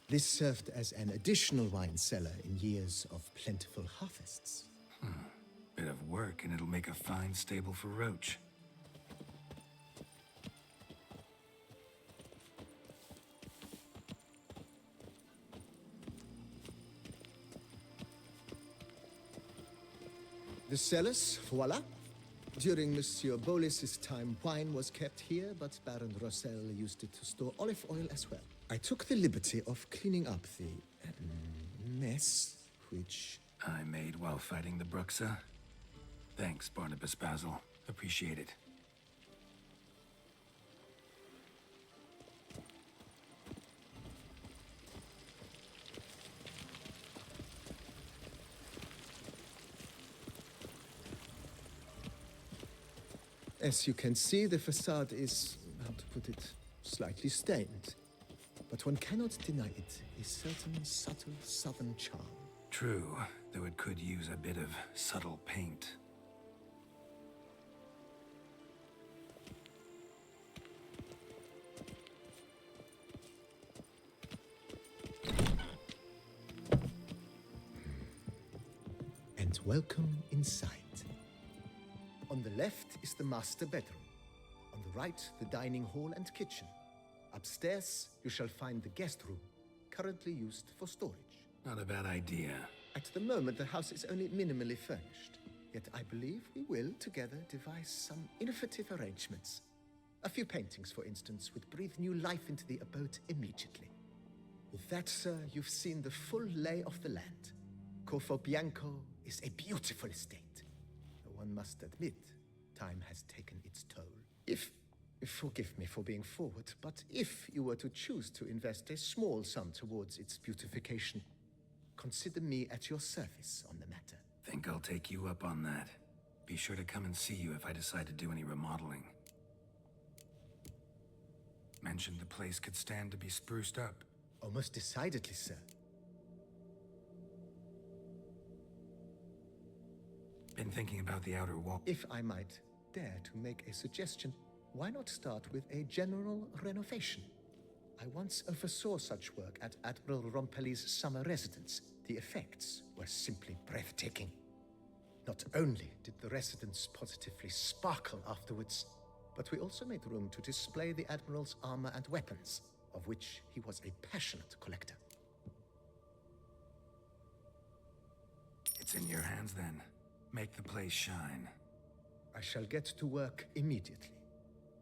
This served as an additional wine cellar in years of plentiful harvests. Bit of work and it'll make a fine stable for Roach. The cellars, voila. During Monsieur Bolis's time, wine was kept here, but Baron Rossel used it to store olive oil as well. I took the liberty of cleaning up the mess, which I made while fighting the Bruxa. Thanks, Barnabas Basil. Appreciate it. As you can see, the facade is, how to put it, slightly stained. But one cannot deny it a certain subtle southern charm. True, though it could use a bit of subtle paint. And welcome inside. On the left is the master bedroom. On the right, the dining hall and kitchen. Upstairs, you shall find the guest room, currently used for storage. Not a bad idea. At the moment, the house is only minimally furnished. Yet I believe we will, together, devise some innovative arrangements. A few paintings, for instance, would breathe new life into the abode immediately. With that, sir, you've seen the full lay of the land. Corfo Bianco is a beautiful estate. One must admit, time has taken its toll. Forgive me for being forward, but if you were to choose to invest a small sum towards its beautification, consider me at your service on the matter. Think I'll take you up on that. Be sure to come and see you if I decide to do any remodeling. Mentioned the place could stand to be spruced up. Oh, most decidedly, sir. Been thinking about the outer wall. If I might dare to make a suggestion, why not start with a general renovation? I once oversaw such work at Admiral Rompelli's summer residence. The effects were simply breathtaking. Not only did the residence positively sparkle afterwards, but we also made room to display the Admiral's armor and weapons, of which he was a passionate collector. It's in your hands then. Make the place shine. I shall get to work immediately.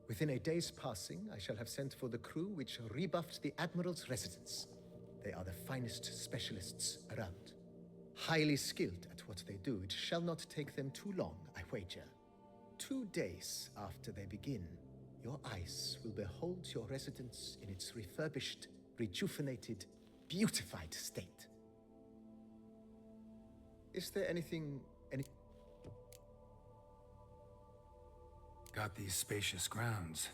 Within a day's passing, I shall have sent for the crew which rebuffed the Admiral's residence. They are the finest specialists around. Highly skilled at what they do, it shall not take them too long, I wager. 2 days after they begin, your eyes will behold your residence in its refurbished, rejuvenated, beautified state. Is there anything... Got these spacious grounds.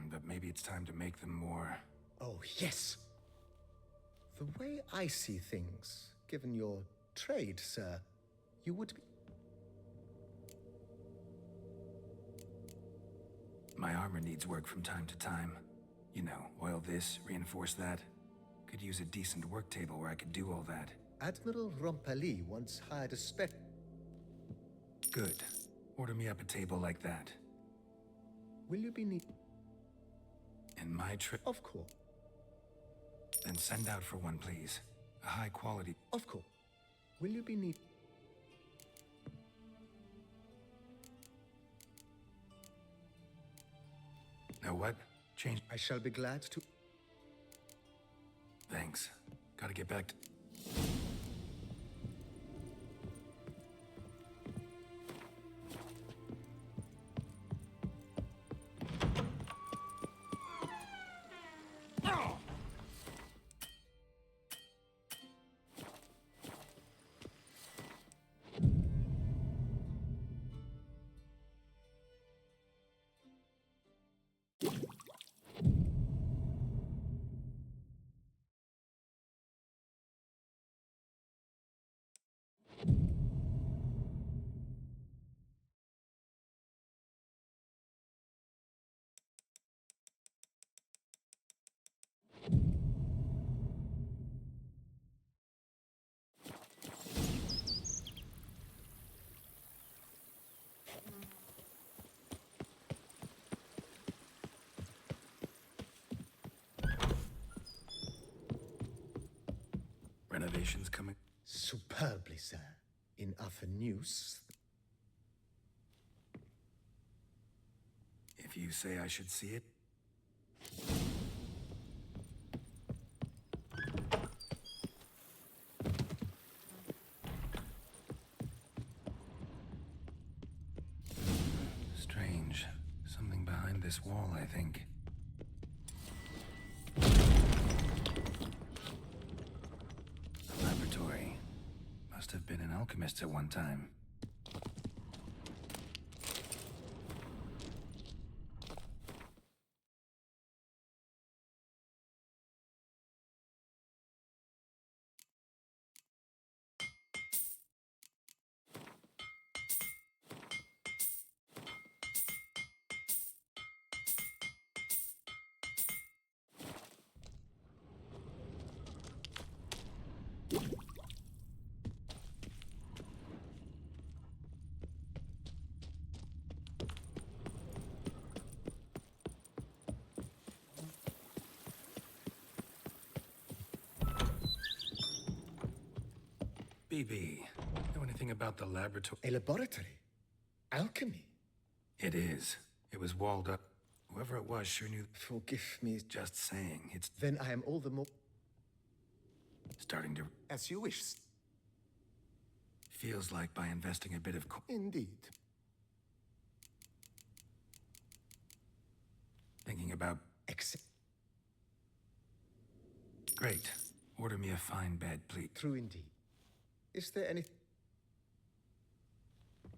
But maybe it's time to make them more... Oh, yes! The way I see things, given your trade, sir, you would be... My armor needs work from time to time. You know, oil this, reinforce that. Could use a decent work table where I could do all that. Admiral Rompelli once hired a spec... Good. Order me up a table like that. Will you be And my trip... Of course. Then send out for one, please. A high quality... Of course. Will you be Know what? Change... I shall be glad to... Thanks. Gotta get back to... Renovations coming? Superbly, sir. In other news... If you say I should see it... Strange. Something behind this wall, I think. Must have been an alchemist at one time. BB, know anything about the laboratory? A laboratory? Alchemy? It is. It was walled up. Whoever it was sure knew... Forgive me. Just saying, it's... Then I am all the more... Starting to... As you wish. Feels like by investing a bit of... Indeed. Thinking about... Great. Order me a fine bed, please. True indeed. Is there any...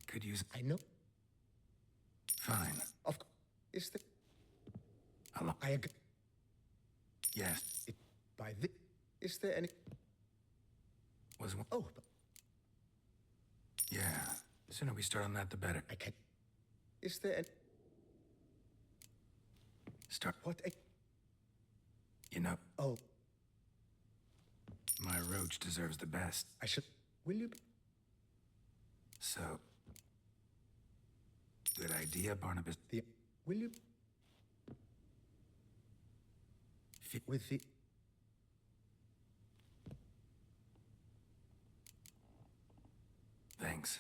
Could use... I know. Fine. Of course. Is there... I agree. Yes. By this... Is there any... Was one... Oh, but... Yeah. The sooner we start on that, the better. I can... Is there any... Start... What a... You know... Oh. My roach deserves the best. I should... Will you... So... Good idea, Barnabas. Will you... With the... Thanks.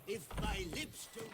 If my lips don't...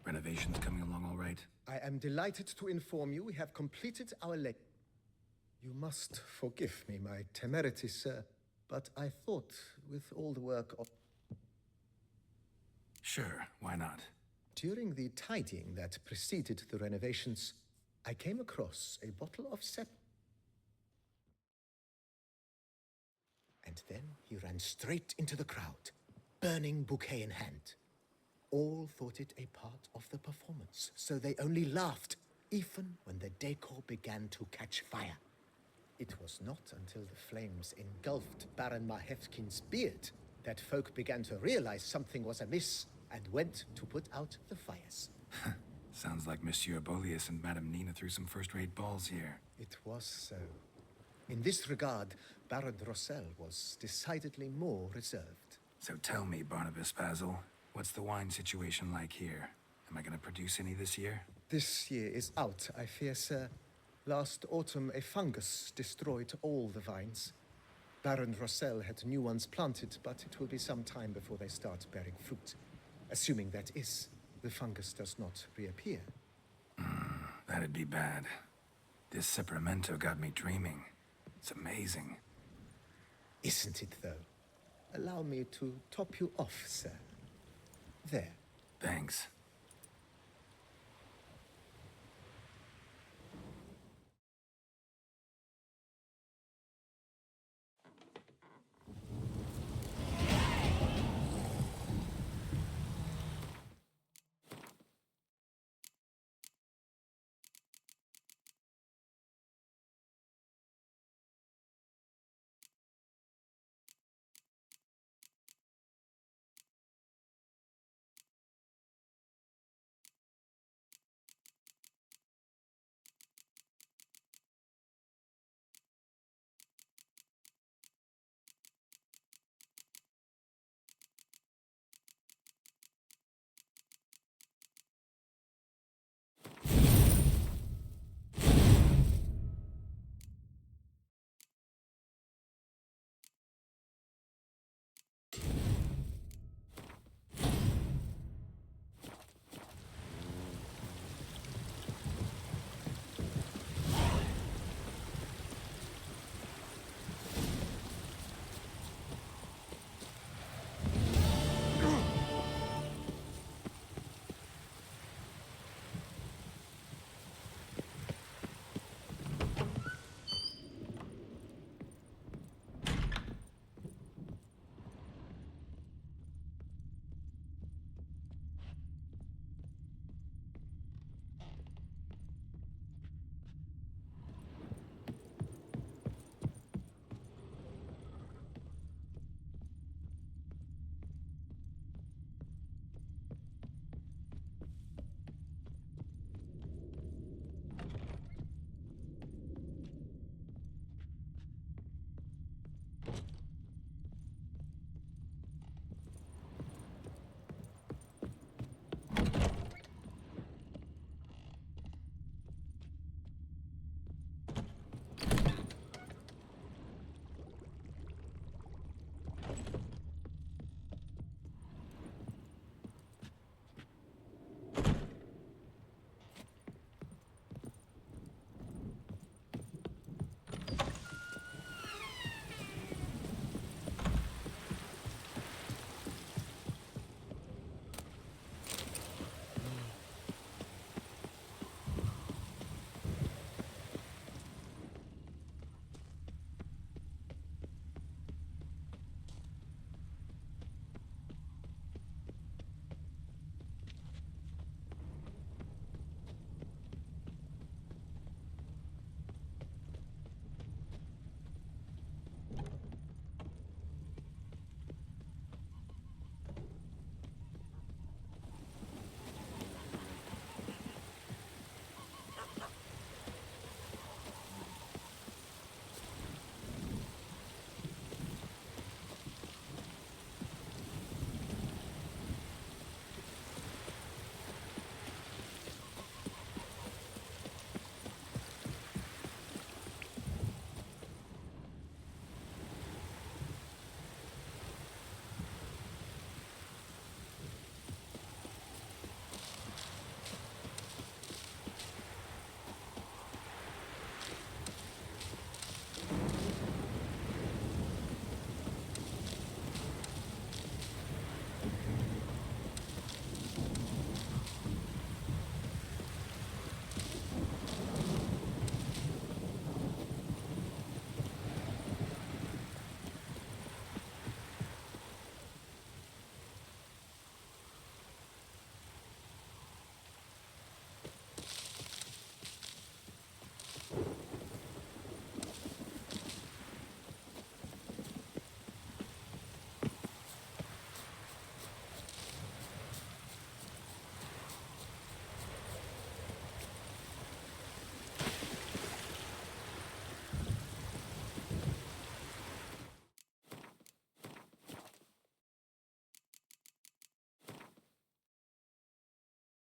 Renovations coming along all right? I am delighted to inform you we have completed our leg. You must forgive me my temerity, sir, but I thought with all the work of... Sure, why not? During the tidying that preceded the renovations, I came across a bottle of sap. And then he ran straight into the crowd, burning bouquet in hand. All thought it a part of the performance, so they only laughed, even when the decor began to catch fire. It was not until the flames engulfed Baron Mahevkin's beard that folk began to realize something was amiss and went to put out the fires. Sounds like Monsieur Bolius and Madame Nina threw some first-rate balls here. It was so. In this regard, Baron Rossel was decidedly more reserved. So tell me, Barnabas Basil, what's the wine situation like here? Am I gonna produce any this year? This year is out, I fear, sir. Last autumn, a fungus destroyed all the vines. Baron Rossel had new ones planted, but it will be some time before they start bearing fruit. Assuming that is, the fungus does not reappear. That'd be bad. This Sacramento got me dreaming. It's amazing. Isn't it, though? Allow me to top you off, sir. There. Thanks.